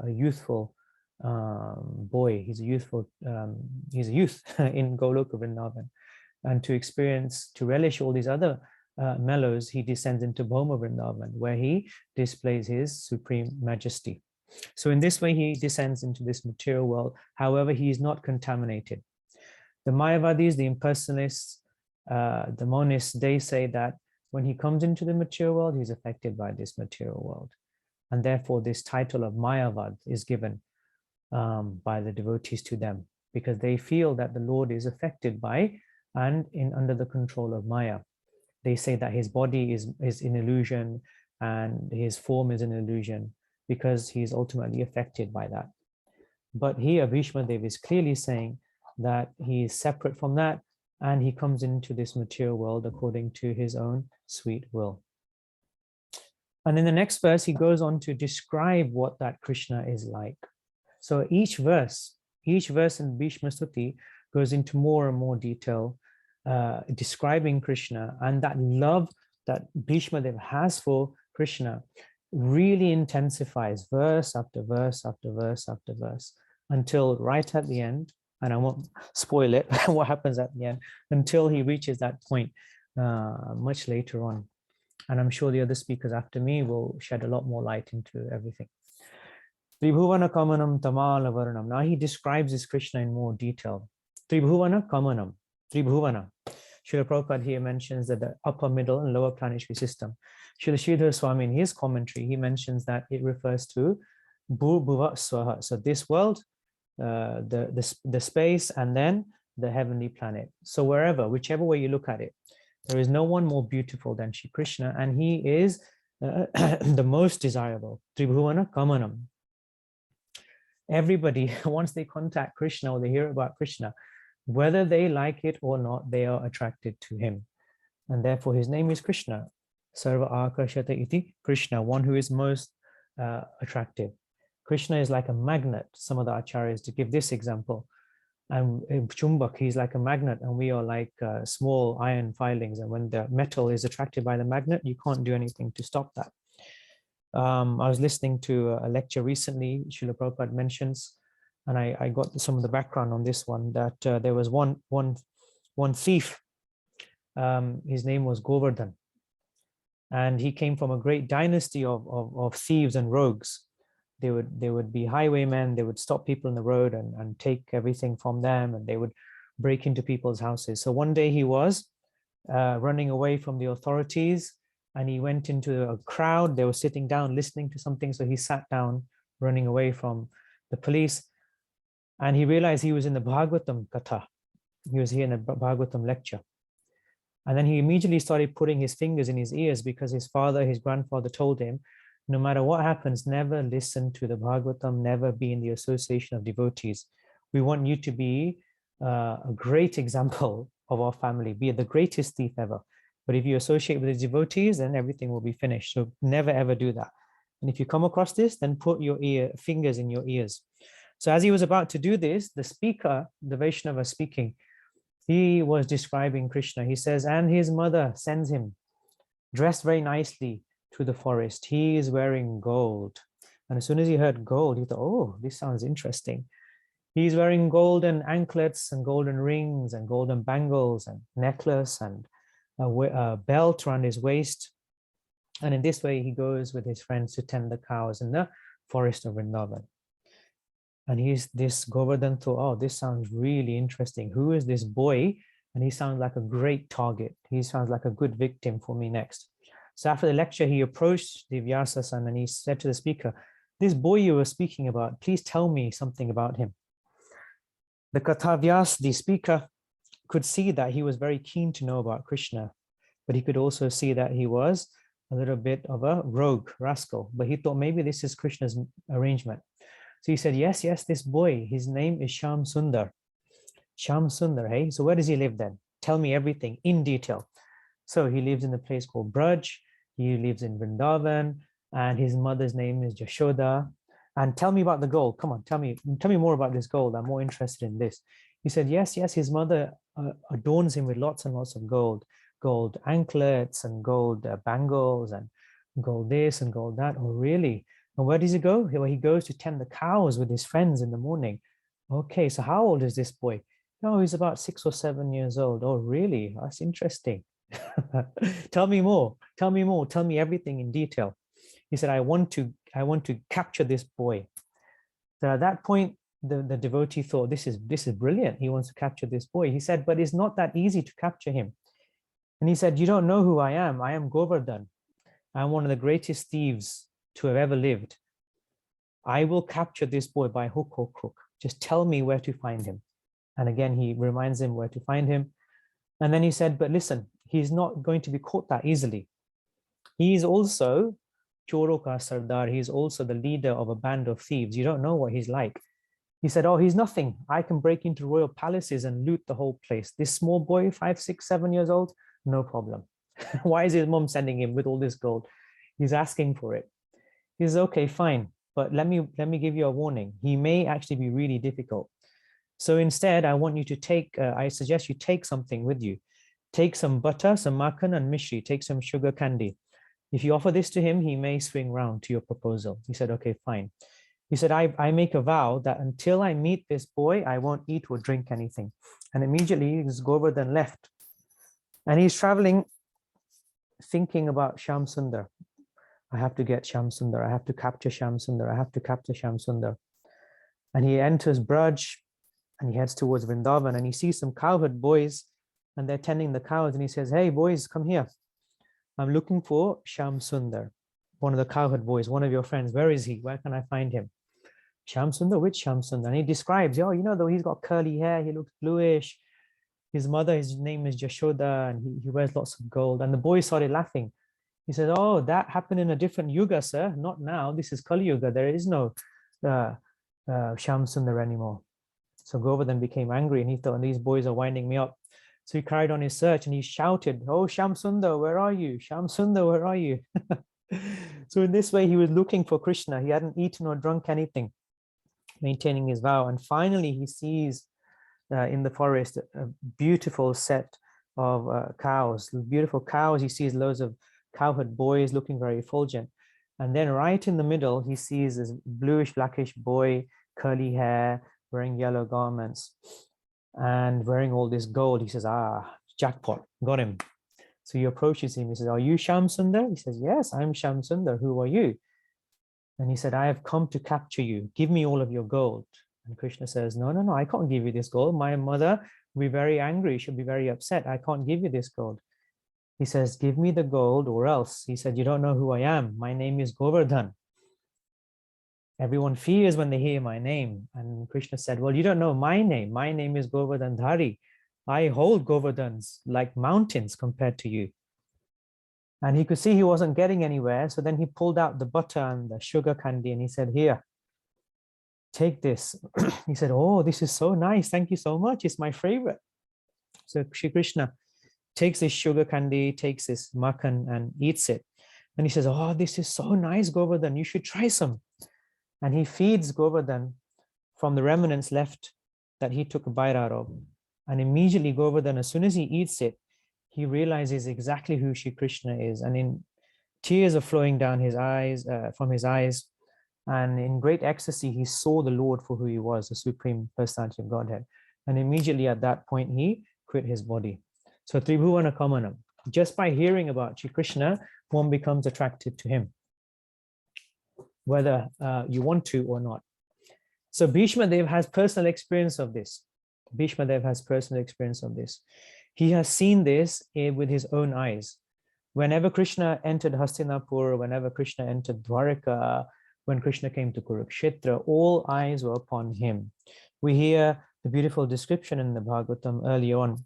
youthful boy. He's a youth in Goloka Vrindavan. And to relish all these other mellows, he descends into Bhoma Vrindavan, where he displays his supreme majesty. So in this way, he descends into this material world. However, he is not contaminated. The Mayavadis, the impersonalists, the monists, they say that when he comes into the material world, he's affected by this material world. And therefore, this title of Mayavad is given by the devotees to them, because they feel that the Lord is affected by and under the control of Maya. They say that his body is an illusion and his form is an illusion, because he is ultimately affected by that. But here, Bhishma Dev is clearly saying that he is separate from that, and he comes into this material world according to his own sweet will. And in the next verse, he goes on to describe what that Krishna is like. So each verse in Bhishma Stuti goes into more and more detail, describing Krishna, and that love that Bhishma Dev has for Krishna really intensifies verse after verse after verse after verse until right at the end, and I won't spoil it, what happens at the end, until he reaches that point much later on. And I'm sure the other speakers after me will shed a lot more light into everything. Tribhuvana Kamanam Tamala Varnam. Now he describes this Krishna in more detail. Tribhuvana Kamanam. Tribhuvana. Srila Prabhupada here mentions that the upper, middle, and lower planetary system. Srila Sridhar Swami in his commentary, he mentions that it refers to Bhu Bhuva Swaha. So this world, the space, and then the heavenly planet. So wherever, whichever way you look at it, there is no one more beautiful than Shri Krishna, and he is the most desirable. Tribhuvana Kamanam. Everybody, once they contact Krishna or they hear about Krishna, whether they like it or not, they are attracted to him. And therefore his name is Krishna. Sarva Akarshata Iti Krishna, one who is most attractive. Krishna is like a magnet. Some of the acharyas to give this example. And Chumbak, he's like a magnet, and we are like small iron filings. And when the metal is attracted by the magnet, you can't do anything to stop that. I was listening to a lecture recently, Srila Prabhupada mentions, and I got some of the background on this one, that there was one thief. His name was Govardhan, and he came from a great dynasty of thieves and rogues. They would be highwaymen. They would stop people in the road and take everything from them, and they would break into people's houses. So one day he was running away from the authorities, and he went into a crowd. They were sitting down listening to something, so he sat down, running away from the police, and he realized he was in the Bhagavatam Katha. He was here in a Bhagavatam lecture. And then he immediately started putting his fingers in his ears, because his grandfather told him, no matter what happens, never listen to the Bhagavatam, never be in the association of devotees. We want you to be a great example of our family, be the greatest thief ever. But if you associate with the devotees, then everything will be finished. So never ever do that. And if you come across this, then put your fingers in your ears. So as he was about to do this, the speaker, the Vaishnava speaking, he was describing Krishna. He says, and his mother sends him dressed very nicely to the forest. He is wearing gold. And as soon as he heard gold, he thought, oh, this sounds interesting. He's wearing golden anklets and golden rings and golden bangles and necklace and a belt around his waist. And in this way, he goes with his friends to tend the cows in the forest of Vrindavan. And this Govardhan thought, oh, this sounds really interesting. Who is this boy? And he sounds like a great target. He sounds like a good victim for me next. So after the lecture, he approached the Vyasa-san and he said to the speaker, this boy you were speaking about, please tell me something about him. The Kathavyas, the speaker, could see that he was very keen to know about Krishna, but he could also see that he was a little bit of a rogue, rascal. But he thought maybe this is Krishna's arrangement. So he said, yes, this boy, his name is Shyam Sundar. Shyam Sundar, hey? So where does he live then? Tell me everything in detail. So he lives in a place called Braj. He lives in Vrindavan, and his mother's name is Jashoda. And tell me about the gold. Come on, tell me more about this gold. I'm more interested in this. He said, yes, his mother adorns him with lots and lots of gold anklets and gold bangles and gold this and gold that. Oh, really? And where does he go? Well, he goes to tend the cows with his friends in the morning. Okay, so how old is this boy? No, he's about 6 or 7 years old. Oh, really? That's interesting. Tell me more. Tell me everything in detail. He said, I want to capture this boy. So at that point, the devotee thought, this is brilliant. He wants to capture this boy. He said, but it's not that easy to capture him. And he said, you don't know who I am. I am Govardhan. I'm one of the greatest thieves to have ever lived. I will capture this boy by hook or crook. Just tell me where to find him. And again, he reminds him where to find him. And then he said, but listen, he's not going to be caught that easily. He is also Choro ka Sardar. He's also the leader of a band of thieves. You don't know what he's like. He said, oh, he's nothing. I can break into royal palaces and loot the whole place. This small boy, 5, 6, 7 years old, no problem. Why is his mom sending him with all this gold? He's asking for it. He says, okay, fine, but let me give you a warning. He may actually be really difficult. So instead, I want you to take, I suggest you take something with you. Take some butter, some makan and mishri, take some sugar candy. If you offer this to him, he may swing round to your proposal. He said, okay, fine. He said, I make a vow that until I meet this boy, I won't eat or drink anything. And immediately his Govardhan left. And he's traveling, thinking about Shyam Sundar. I have to get Shyam Sundar. I have to capture Shyam Sundar. I have to capture Shyam Sundar. And he enters Braj and he heads towards Vrindavan and he sees some cowherd boys and they're tending the cows. And he says, hey, boys, come here. I'm looking for Shyam Sundar, one of the cowherd boys, one of your friends. Where is he? Where can I find him? Shyam Sundar, which Shyam Sundar? And he describes, oh, you know, though he's got curly hair, he looks bluish. His mother, his name is Jashoda, and he wears lots of gold. And the boy started laughing. He said, oh, that happened in a different yuga, sir. Not now. This is Kali Yuga. There is no Shyam Sundar anymore. So Govardhan became angry and he thought, these boys are winding me up. So he carried on his search and he shouted, oh, Shyam Sundar, where are you? Shyam Sundar, where are you? So in this way, he was looking for Krishna. He hadn't eaten or drunk anything, maintaining his vow. And finally, he sees in the forest a beautiful set of cows, beautiful cows. He sees loads of cowherd boys looking very effulgent. And then right in the middle, he sees this bluish, blackish boy, curly hair, wearing yellow garments and wearing all this gold. He says, ah, jackpot, got him. So he approaches him. He says, are you Shyam Sundar? He says, yes, I'm Shyam Sundar. Who are you? And he said, I have come to capture you. Give me all of your gold. And Krishna says, no, no, no, I can't give you this gold. My mother will be very angry. She'll be very upset. I can't give you this gold. He says, give me the gold or else. He said, you don't know who I am. My name is Govardhan. Everyone fears when they hear my name. And Krishna said, well, you don't know my name. My name is Govardhan Dhari. I hold Govardhans like mountains compared to you. And he could see he wasn't getting anywhere. So then he pulled out the butter and the sugar candy and he said, here, take this. He said, oh, this is so nice. Thank you so much. It's my favorite. So Shri Krishna takes this sugar candy, takes this makan and eats it. And he says, oh, this is so nice, Govardhan. You should try some. And he feeds Govardhan from the remnants left that he took a bite out of. And immediately Govardhan, as soon as he eats it, he realizes exactly who Shri Krishna is. And in tears are flowing down his eyes, from his eyes. And in great ecstasy, he saw the Lord for who he was, the Supreme Personality of Godhead. And immediately at that point, he quit his body. So Tribhuvana Kamanam, just by hearing about Shri Krishna, one becomes attracted to him, whether you want to or not. So Bhishma Dev has personal experience of this. Bhishma Dev has personal experience of this. He has seen this with his own eyes. Whenever Krishna entered Hastinapur, whenever Krishna entered Dwaraka, when Krishna came to Kurukshetra, all eyes were upon him. We hear the beautiful description in the Bhagavatam early on,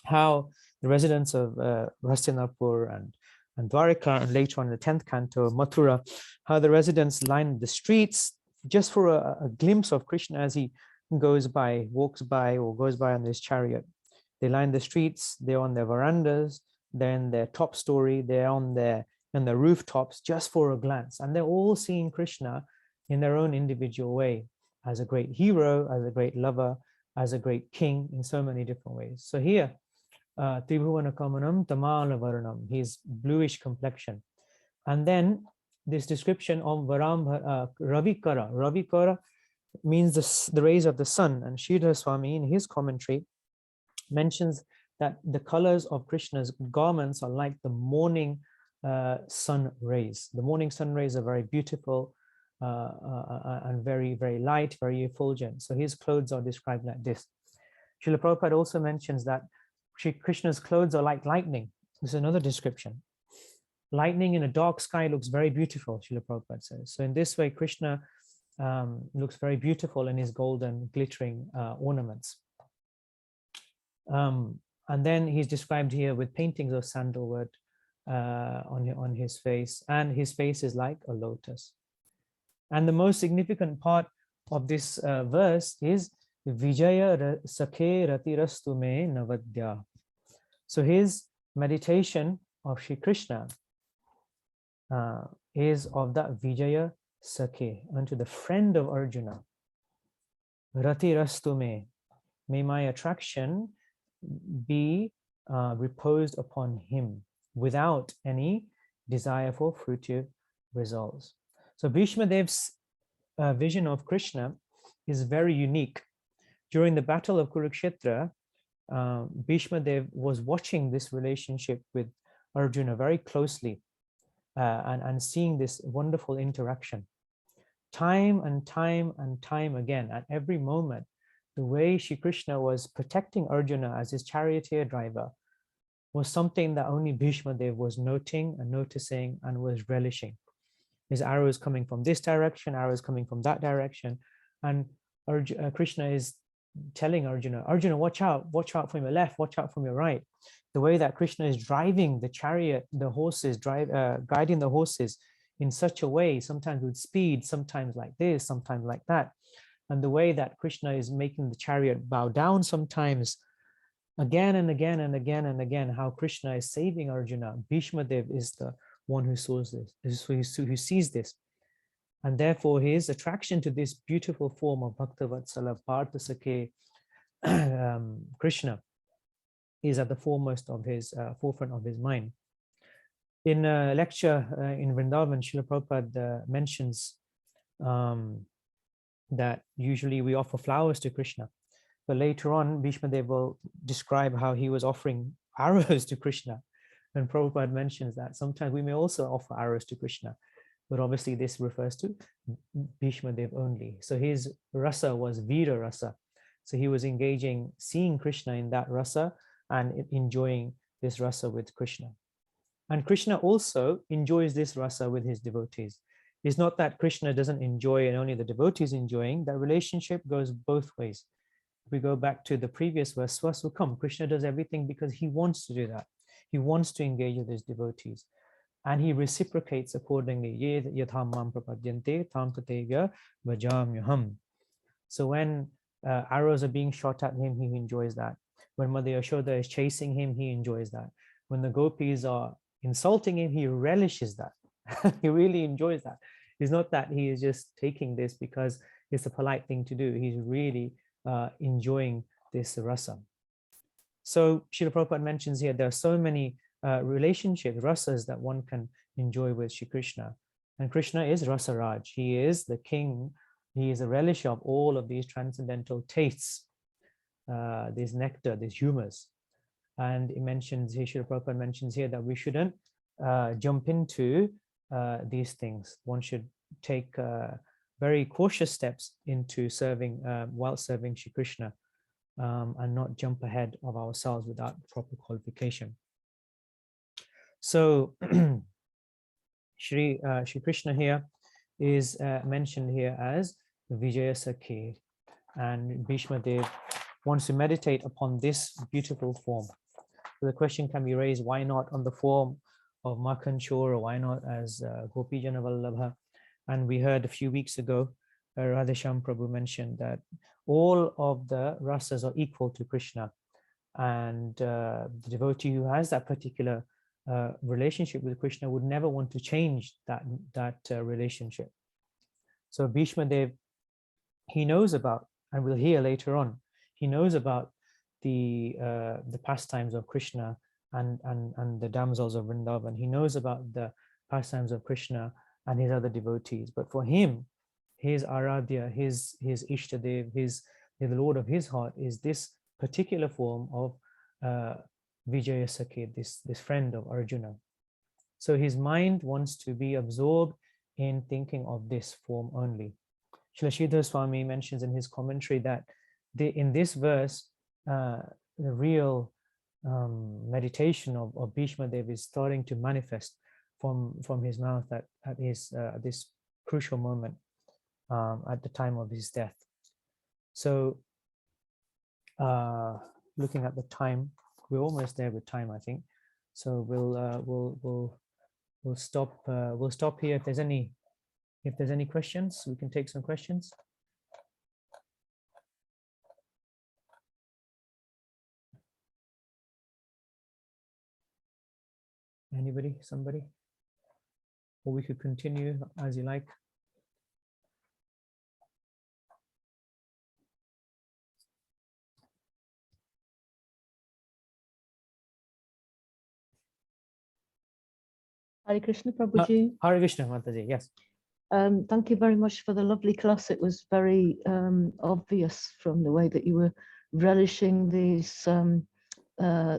how the residents of Hastinapur and Dwaraka, and later on in the 10th canto, Mathura, how the residents lined the streets just for a glimpse of Krishna as he goes by, walks by, or goes by on his chariot. They line the streets, they're on their verandas, they're in their top story, they're on their rooftops just for a glance. And they're all seeing Krishna in their own individual way, as a great hero, as a great lover, as a great king, in so many different ways. So here, Tribhuvana Kamanam Tamala Varanam, his bluish complexion. And then this description of Ravikara. Ravikara means the rays of the sun. And Sridhar Swami, in his commentary, mentions that the colors of Krishna's garments are like the morning sun rays. The morning sun rays are very beautiful and very, very light, very effulgent. So his clothes are described like this. Srila Prabhupada also mentions that Shri Krishna's clothes are like lightning. This is another description. Lightning in a dark sky looks very beautiful, Srila Prabhupada says. So in this way, Krishna looks very beautiful in his golden glittering ornaments. And then he's described here with paintings of sandalwood on his face, and his face is like a lotus. And the most significant part of this verse is Vijaya Sakhe Ratirastu Me Navadya. So his meditation of Shri Krishna is of that Vijaya Sakhe, unto the friend of Arjuna. Rati rastume, may my attraction be reposed upon him without any desire for fruitive results. So Bhishma Dev's vision of Krishna is very unique. During the battle of Kurukshetra, Bhishma Dev was watching this relationship with Arjuna very closely and seeing this wonderful interaction. Time and time and time again, at every moment, the way Shri Krishna was protecting Arjuna as his charioteer driver was something that only Bhishma Dev was noting and noticing and was relishing. His arrows coming from this direction, arrows coming from that direction, and Krishna is telling Arjuna, Arjuna, watch out from your left, watch out from your right. The way that Krishna is driving the chariot, the horses, guiding the horses in such a way, sometimes with speed, sometimes like this, sometimes like that. And the way that Krishna is making the chariot bow down sometimes, again and again and again and again, how Krishna is saving Arjuna. Bhishma Dev is the one who who sees this. And therefore his attraction to this beautiful form of Bhaktavatsala Partha Sakhe Krishna is at the foremost of his forefront of his mind. In a lecture in Vrindavan, Srila Prabhupada mentions that usually we offer flowers to Krishna. But later on, Bhishma Dev will describe how he was offering arrows to Krishna. And Prabhupada mentions that sometimes we may also offer arrows to Krishna. But obviously this refers to Bhishma Dev only. So his rasa was Vira rasa. So he was engaging, seeing Krishna in that rasa and enjoying this rasa with Krishna. And Krishna also enjoys this rasa with his devotees. It's not that Krishna doesn't enjoy and only the devotees enjoying. That relationship goes both ways. If we go back to the previous verse, Swasukam, Krishna does everything because he wants to do that. He wants to engage with his devotees. And he reciprocates accordingly. So when arrows are being shot at him, he enjoys that. When Mother Yashoda is chasing him, he enjoys that. When the gopis are insulting him, he relishes that. He really enjoys that. It's not that he is just taking this because it's a polite thing to do. He's really enjoying this rasa. So Srila Prabhupada mentions here there are so many relationships, rasas that one can enjoy with Shri Krishna. And Krishna is Rasaraj. He is the king. He is a relish of all of these transcendental tastes, this nectar, these humors. And it mentions here, Srila Prabhupada mentions here that we shouldn't jump into these things. One should take very cautious steps into serving, while serving Shri Krishna. And not jump ahead of ourselves without proper qualification. So Shri Krishna here is mentioned here as Vijaya Sakhe, and Bhishma Dev wants to meditate upon this beautiful form. So the question can be raised, why not on the form of Makhan Chor, or why not as Gopijana Vallabha? And we heard a few weeks ago, Radhesham Prabhu mentioned that all of the rasas are equal to Krishna, and the devotee who has that particular relationship with Krishna would never want to change that relationship. So Bhishma Dev, he knows about, and we'll hear later on, he knows about the pastimes of Krishna and the damsels of Vrindavan. He knows about the pastimes of Krishna and his other devotees. But for him, his Aradhya, his Ishtadev, the Lord of his heart is this particular form of Vijaya Sakhe, this friend of Arjuna. So his mind wants to be absorbed in thinking of this form only. Srila Sridhar Swami mentions in his commentary that in this verse, the real meditation of Bhishma Dev is starting to manifest from his mouth at this crucial moment at the time of his death. So looking at the time, we're almost there with time, I think. So we'll stop here. If there's any questions, we can take some questions. Anybody? Somebody? or we could continue as you like. Hare Krishna, Prabhuji. Hare Krishna, Mataji, yes. Thank you very much for the lovely class. It was very obvious from the way that you were relishing these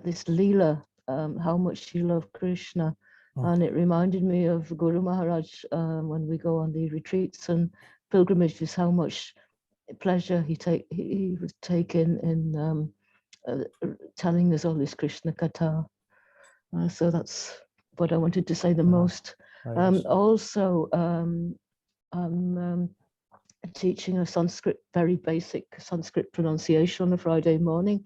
this Leela, how much you love Krishna. And it reminded me of Guru Maharaj when we go on the retreats and pilgrimages, how much pleasure he was taking in telling us all this Krishna Katha. So that's what I wanted to say the most. Also, I'm teaching a Sanskrit, very basic Sanskrit pronunciation on a Friday morning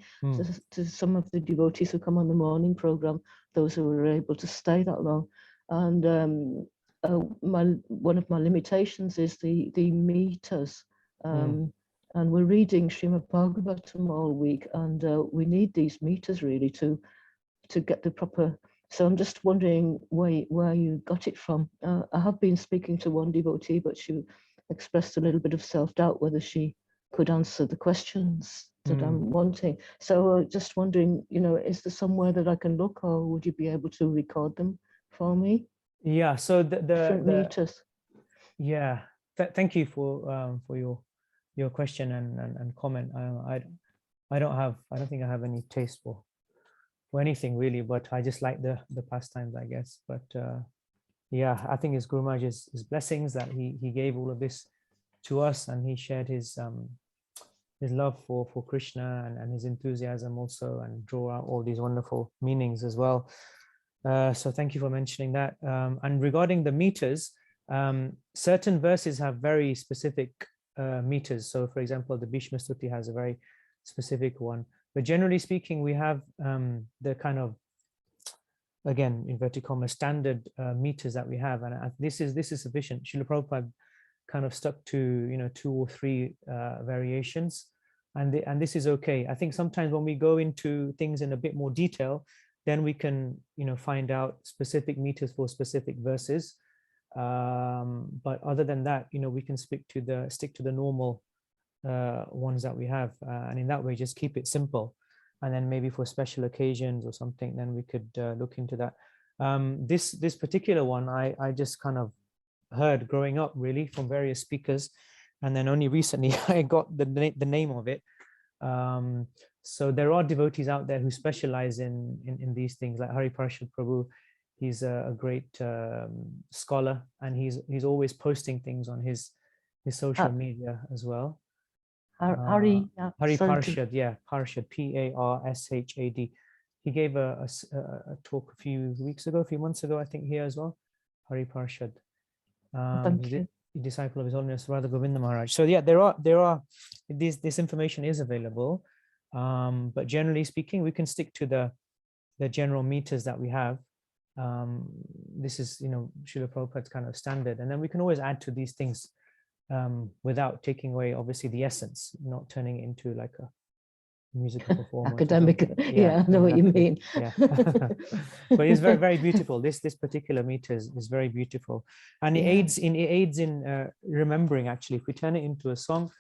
to some of the devotees who come on the morning program, those who were able to stay that long. And one of my limitations is the meters. And we're reading Srimad Bhagavatam all week, and we need these meters really to get the proper. So I'm just wondering where you got it from. I have been speaking to one devotee, but she expressed a little bit of self-doubt whether she could answer the questions that I'm wanting. So just wondering, is there somewhere that I can look, or would you be able to record them for me? Yeah, so the meters. Yeah, thank you for your question and comment. I don't think I have any taste for anything really, but I just like the pastimes, I guess. But yeah, I think it's Guru Maharaj's blessings that he gave all of this to us, and he shared his love for Krishna and his enthusiasm also, and draw out all these wonderful meanings as well. So thank you for mentioning that. And regarding the meters, certain verses have very specific meters. So for example, the Bhishma Stuti has a very specific one. But generally speaking, we have the kind of, again, inverted commas, standard meters that we have, and this is sufficient. Srila Prabhupada kind of stuck to 2 or 3 variations, and this is okay. I think sometimes when we go into things in a bit more detail, then we can find out specific meters for specific verses. But other than that, we can stick to the normal ones that we have, and in that way just keep it simple, and then maybe for special occasions or something, then we could look into that. This particular one I just kind of heard growing up really from various speakers, and then only recently I got the name of it. So there are devotees out there who specialize in these things, like Hari Parshad Prabhu. He's a great scholar, and he's always posting things on his social media as well. Hari Parshad, yeah, Parshad, Parshad. He gave a talk a few months ago, I think, here as well. Hari Parshad. Thank you. Disciple of His Holiness Radha Govinda Maharaj. So yeah, there are this information is available, but generally speaking, we can stick to the general meters that we have. This is Srila Prabhupada's kind of standard, and then we can always add to these things without taking away obviously the essence, not turning it into like a musical performance. Academic, yeah, I know what you mean. Yeah. But it's very, very beautiful. This particular meter is very beautiful, and it aids in remembering. Actually, if we turn it into a song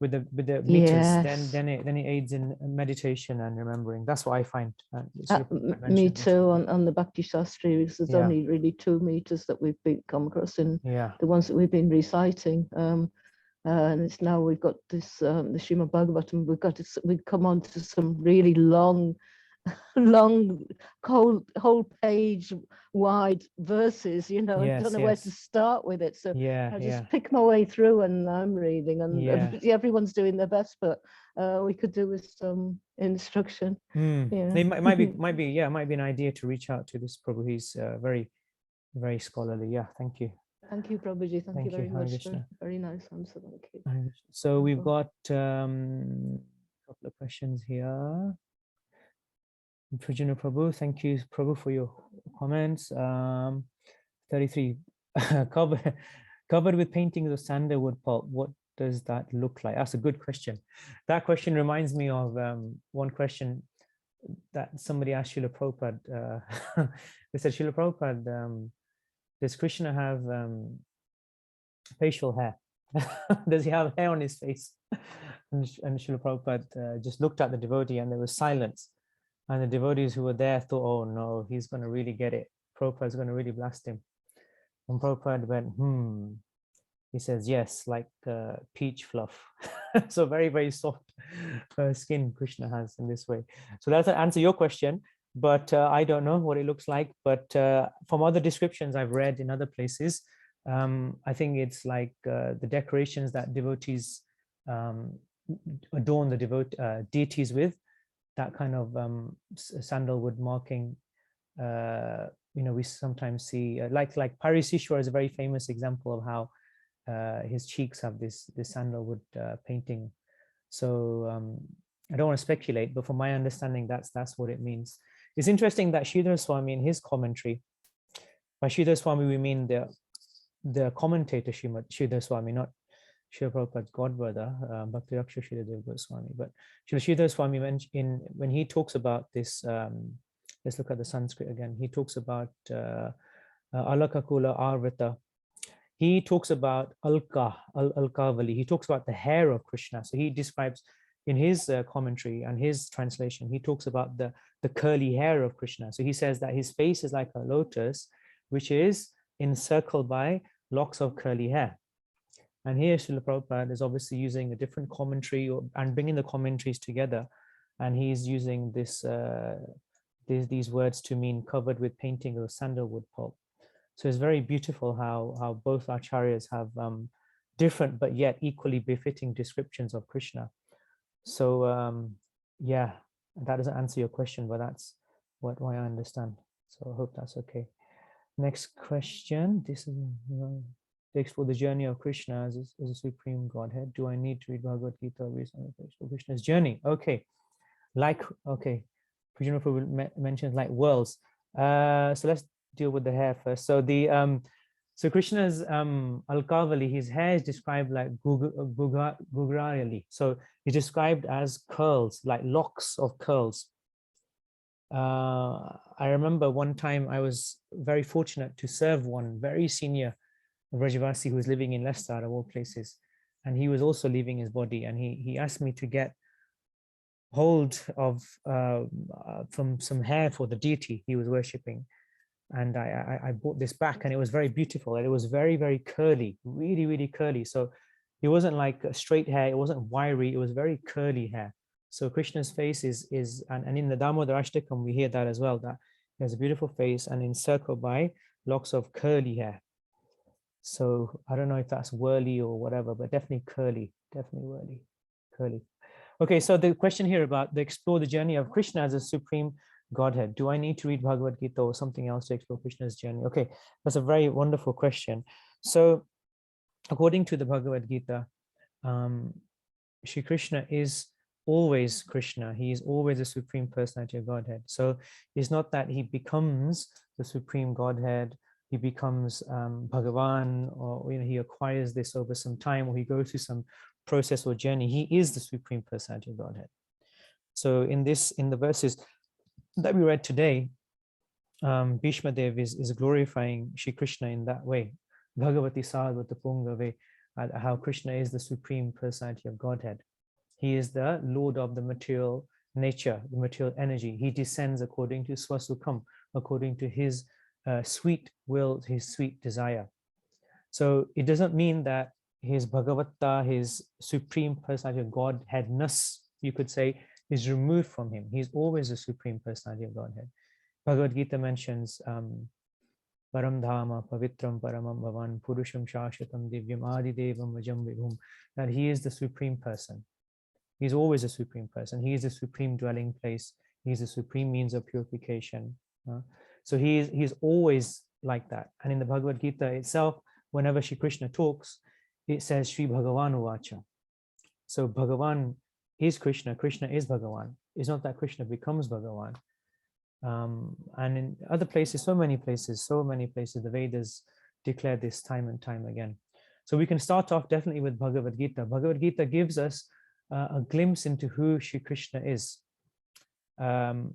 with the meters, then it aids in meditation and remembering. That's what I find. Me too. On the Bhakti Shastri, because there's only really 2 meters that we've come across in the ones that we've been reciting. And it's now we've got this the Srimad Bhagavatam. We've come on to some really long whole page wide verses. I don't know where to start with it. So I just pick my way through, and I'm reading, and everyone's doing their best, but we could do with some instruction. It might be an idea to reach out to this Prabhu. He's very, very scholarly. Yeah, thank you. Thank you, Prabhuji. Thank you very much. Very nice answer. Thank you. So we've got a couple of questions here. Prajna Prabhu, thank you, Prabhu, for your comments. 33, covered with paintings of sandalwood pulp, what does that look like? That's a good question. That question reminds me of one question that somebody asked Srila Prabhupada. They said, Srila Prabhupada, does Krishna have facial hair? Does he have hair on his face? And Srila Prabhupada just looked at the devotee and there was silence. And the devotees who were there thought, oh no, he's going to really get it. Prabhupada's going to really blast him. And Prabhupada went, He says, yes, like peach fluff. So very, very soft skin Krishna has in this way. So that's to answer your question, but I don't know what it looks like. But from other descriptions I've read in other places, I think it's like the decorations that devotees adorn the deities with, that kind of sandalwood marking. We sometimes see like Parisishwar is a very famous example of how his cheeks have this sandalwood painting. So I don't want to speculate, but from my understanding, that's what it means. It's interesting that Sridhar Swami in his commentary, by Sridhar Swami we mean the commentator Sridhar Swami, not Srila Prabhupada's godbrother, Bhakti Raksha Sridhar Dev Goswami, but Sridhar Swami when he talks about this, let's look at the Sanskrit again. He talks about Alakakula Arvita. He talks about Alkavali. He talks about the hair of Krishna. So he describes in his commentary and his translation, he talks about the curly hair of Krishna. So he says that his face is like a lotus, which is encircled by locks of curly hair. And here Srila Prabhupada is obviously using a different commentary and bringing the commentaries together. And he's using these words to mean covered with painting of sandalwood pulp. So it's very beautiful how both acharyas have different but yet equally befitting descriptions of Krishna. So yeah, that doesn't answer your question, but that's what I understand. So I hope that's okay. Next question. This is to explore the journey of Krishna as a supreme Godhead. Do I need to read Bhagavad Gita recently to explore Krishna's journey? Okay, Pujana Prabhu mentions like worlds. So let's deal with the hair first. So so Krishna's Alkavali, his hair is described like Gugrali. So he's described as curls, like locks of curls. I remember one time I was very fortunate to serve one very senior Vrajavasi who was living in Leicester, of all places, and he was also leaving his body, and he asked me to get hold of from some hair for the deity he was worshipping, and I brought this back, and it was very beautiful, and it was very, very curly, really, really curly. So it wasn't like a straight hair, it wasn't wiry, it was very curly hair. So Krishna's face is and in the Damodar Ashtakam we hear that as well, that he has a beautiful face and encircled by locks of curly hair. So I don't know if that's whirly or whatever, but definitely curly, definitely whirly, curly. Okay, so the question here about explore the journey of Krishna as a supreme Godhead. Do I need to read Bhagavad Gita or something else to explore Krishna's journey? Okay, that's a very wonderful question. So according to the Bhagavad Gita, Shri Krishna is always Krishna. He is always the supreme personality of Godhead. So it's not that he becomes the supreme Godhead, he becomes Bhagavan, or he acquires this over some time, or he goes through some process or journey. He is the supreme personality of Godhead. So in the verses that we read today, Bhishma Dev is glorifying Shri Krishna in that way. Bhagavati Sadvata Pungave, how Krishna is the supreme personality of Godhead. He is the Lord of the material nature, the material energy. He descends according to Swasukam, according to his sweet will, his sweet desire. So it doesn't mean that his Bhagavata, his supreme personality of Godheadness, you could say, is removed from him. He's always the supreme personality of Godhead. Bhagavad Gita mentions Param Dhama, Pavitram Paramam Bhavan, Purusham Shashvatam Divyam Adidevam Vajam Vibhum, that he is the supreme person. He's always a supreme person. He is the supreme dwelling place. He is the supreme means of purification. So he is always like that. And in the Bhagavad Gita itself, whenever Shri Krishna talks, it says Shri Bhagavan Uvacha. So Bhagavan is Krishna, Krishna is Bhagavan. It's not that Krishna becomes Bhagavan. And in other places, so many places, the Vedas declare this time and time again. So we can start off definitely with Bhagavad Gita. Bhagavad Gita gives us a glimpse into who Shri Krishna is. And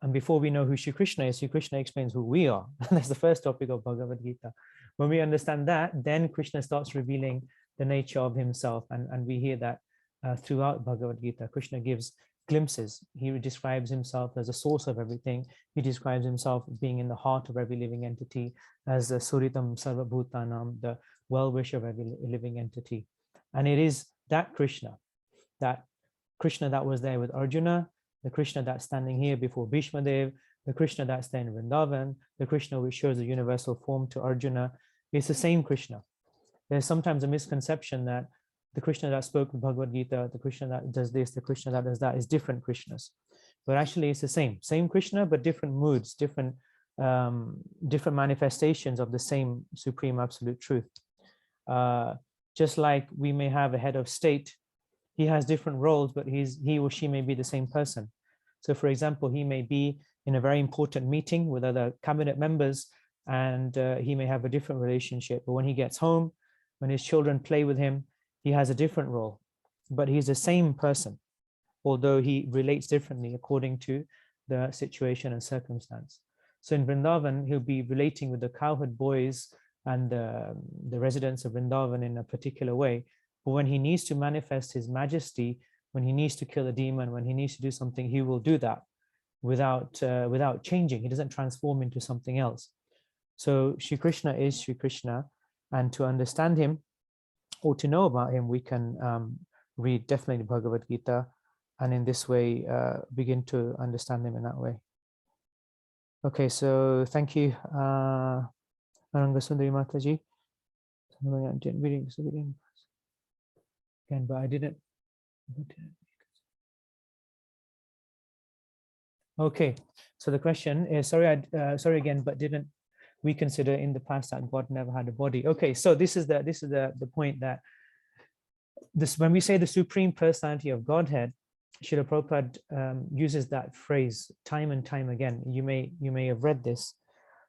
And before we know who Shri Krishna is, Shri Krishna explains who we are. And that's the first topic of Bhagavad Gita. When we understand that, then Krishna starts revealing the nature of himself. And we hear that throughout Bhagavad Gita. Krishna gives glimpses. He describes himself as a source of everything. He describes himself being in the heart of every living entity, as the Suritam Sarva Bhutanam, the well-wish of every living entity. And it is that Krishna that was there with Arjuna, the Krishna that's standing here before Bhishma Dev, the Krishna that's there in Vrindavan, the Krishna which shows the universal form to Arjuna. It's the same Krishna. There's sometimes a misconception that the Krishna that spoke with Bhagavad Gita, the Krishna that does this, the Krishna that does that is different Krishnas. But actually it's the same Krishna, but different moods, different manifestations of the same supreme absolute truth. Just like we may have a head of state, he has different roles, but he or she may be the same person. So for example, he may be in a very important meeting with other cabinet members, and he may have a different relationship. But when he gets home, when his children play with him, he has a different role, but he's the same person, although he relates differently according to the situation and circumstance. So in Vrindavan, he'll be relating with the cowherd boys and the residents of Vrindavan in a particular way. But when he needs to manifest his majesty, when he needs to kill a demon, when he needs to do something, he will do that without changing. He doesn't transform into something else. So Shri Krishna is Shri Krishna, and to understand him or to know about him, we can read definitely Bhagavad Gita, and in this way begin to understand him in that way. Okay, so thank you, Aranga Sundari Mataji. Reading again, but I didn't. Okay, so the question is, sorry again, but didn't we consider in the past that God never had a body? Okay, so this is the point, that this, when we say the Supreme Personality of Godhead, Srila Prabhupada uses that phrase time and time again. You may have read this.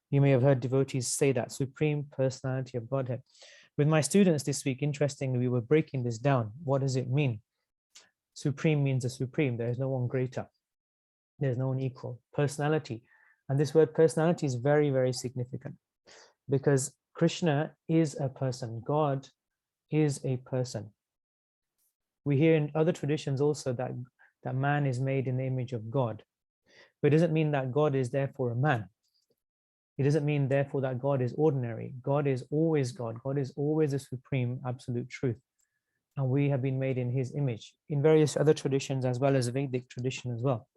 You may have heard devotees say that, Supreme Personality of Godhead. With my students this week, interestingly, we were breaking this down. What does it mean? Supreme means a supreme. There is no one greater. There's no one equal. Personality. And this word personality is very, very significant, because Krishna is a person. God is a person. We hear in other traditions also that man is made in the image of God. But it doesn't mean that God is therefore a man. It doesn't mean therefore that God is ordinary. God is always God. God is always the supreme absolute truth. And we have been made in his image, in various other traditions as well as Vedic tradition as well.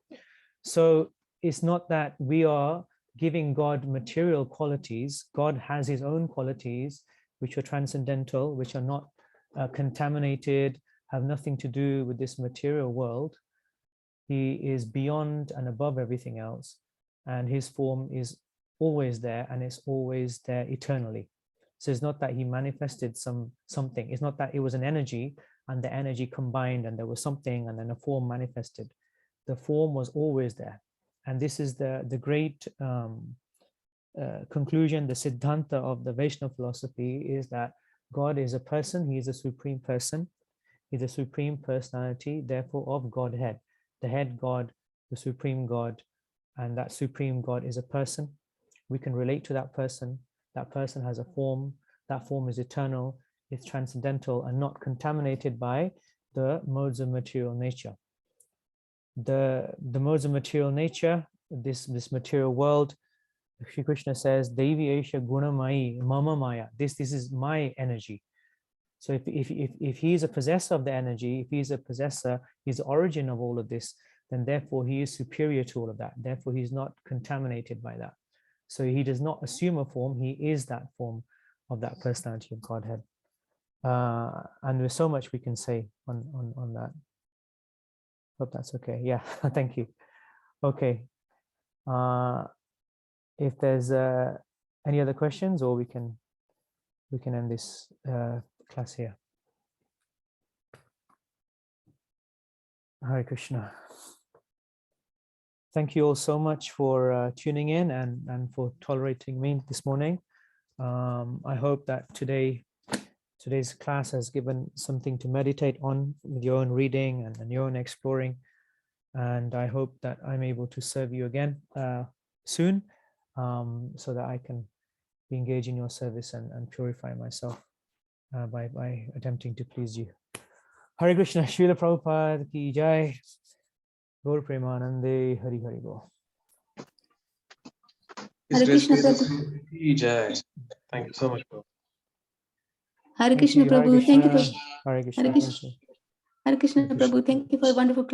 So it's not that we are giving God material qualities. God has his own qualities, which are transcendental, which are not contaminated, have nothing to do with this material world. He is beyond and above everything else, and his form is always there, and it's always there eternally. So it's not that he manifested something. It's not that it was an energy and the energy combined and there was something and then a form manifested. The form was always there. And this is the great conclusion, the Siddhanta of the Vaishnava philosophy, is that God is a person. He is a supreme person. He's a supreme personality, therefore of Godhead. The head God, the supreme God, and that supreme God is a person. We can relate to that person. That person has a form. That form is eternal, it's transcendental, and not contaminated by the modes of material nature. The modes of material nature, this material world, Shri Krishna says, Devi Aisha Gunamai Mama Maya. This is my energy. So if he is a possessor of the energy, if he's a possessor, he's the origin of all of this, then therefore he is superior to all of that. Therefore he's not contaminated by that. So he does not assume a form, he is that form of that personality of Godhead. And there's so much we can say on that. Hope that's okay. Yeah, thank you. Okay. If there's any other questions, or we can end this class here. Hare Krishna. Thank you all so much for tuning in and for tolerating me this morning. I hope that today's class has given something to meditate on with your own reading and your own exploring. And I hope that I'm able to serve you again soon, so that I can engage in your service and purify myself by attempting to please you. Hare Krishna, Srila Prabhupada ki jai. Gaur Premanande, Hari Hari Bol. Hare Krishna Prabhu. Jai. Thank you so much, Prabhu. Hare Krishna Prabhu. Thank you for Hare Krishna. Hare Krishna. Hare Krishna Prabhu. Thank you for a wonderful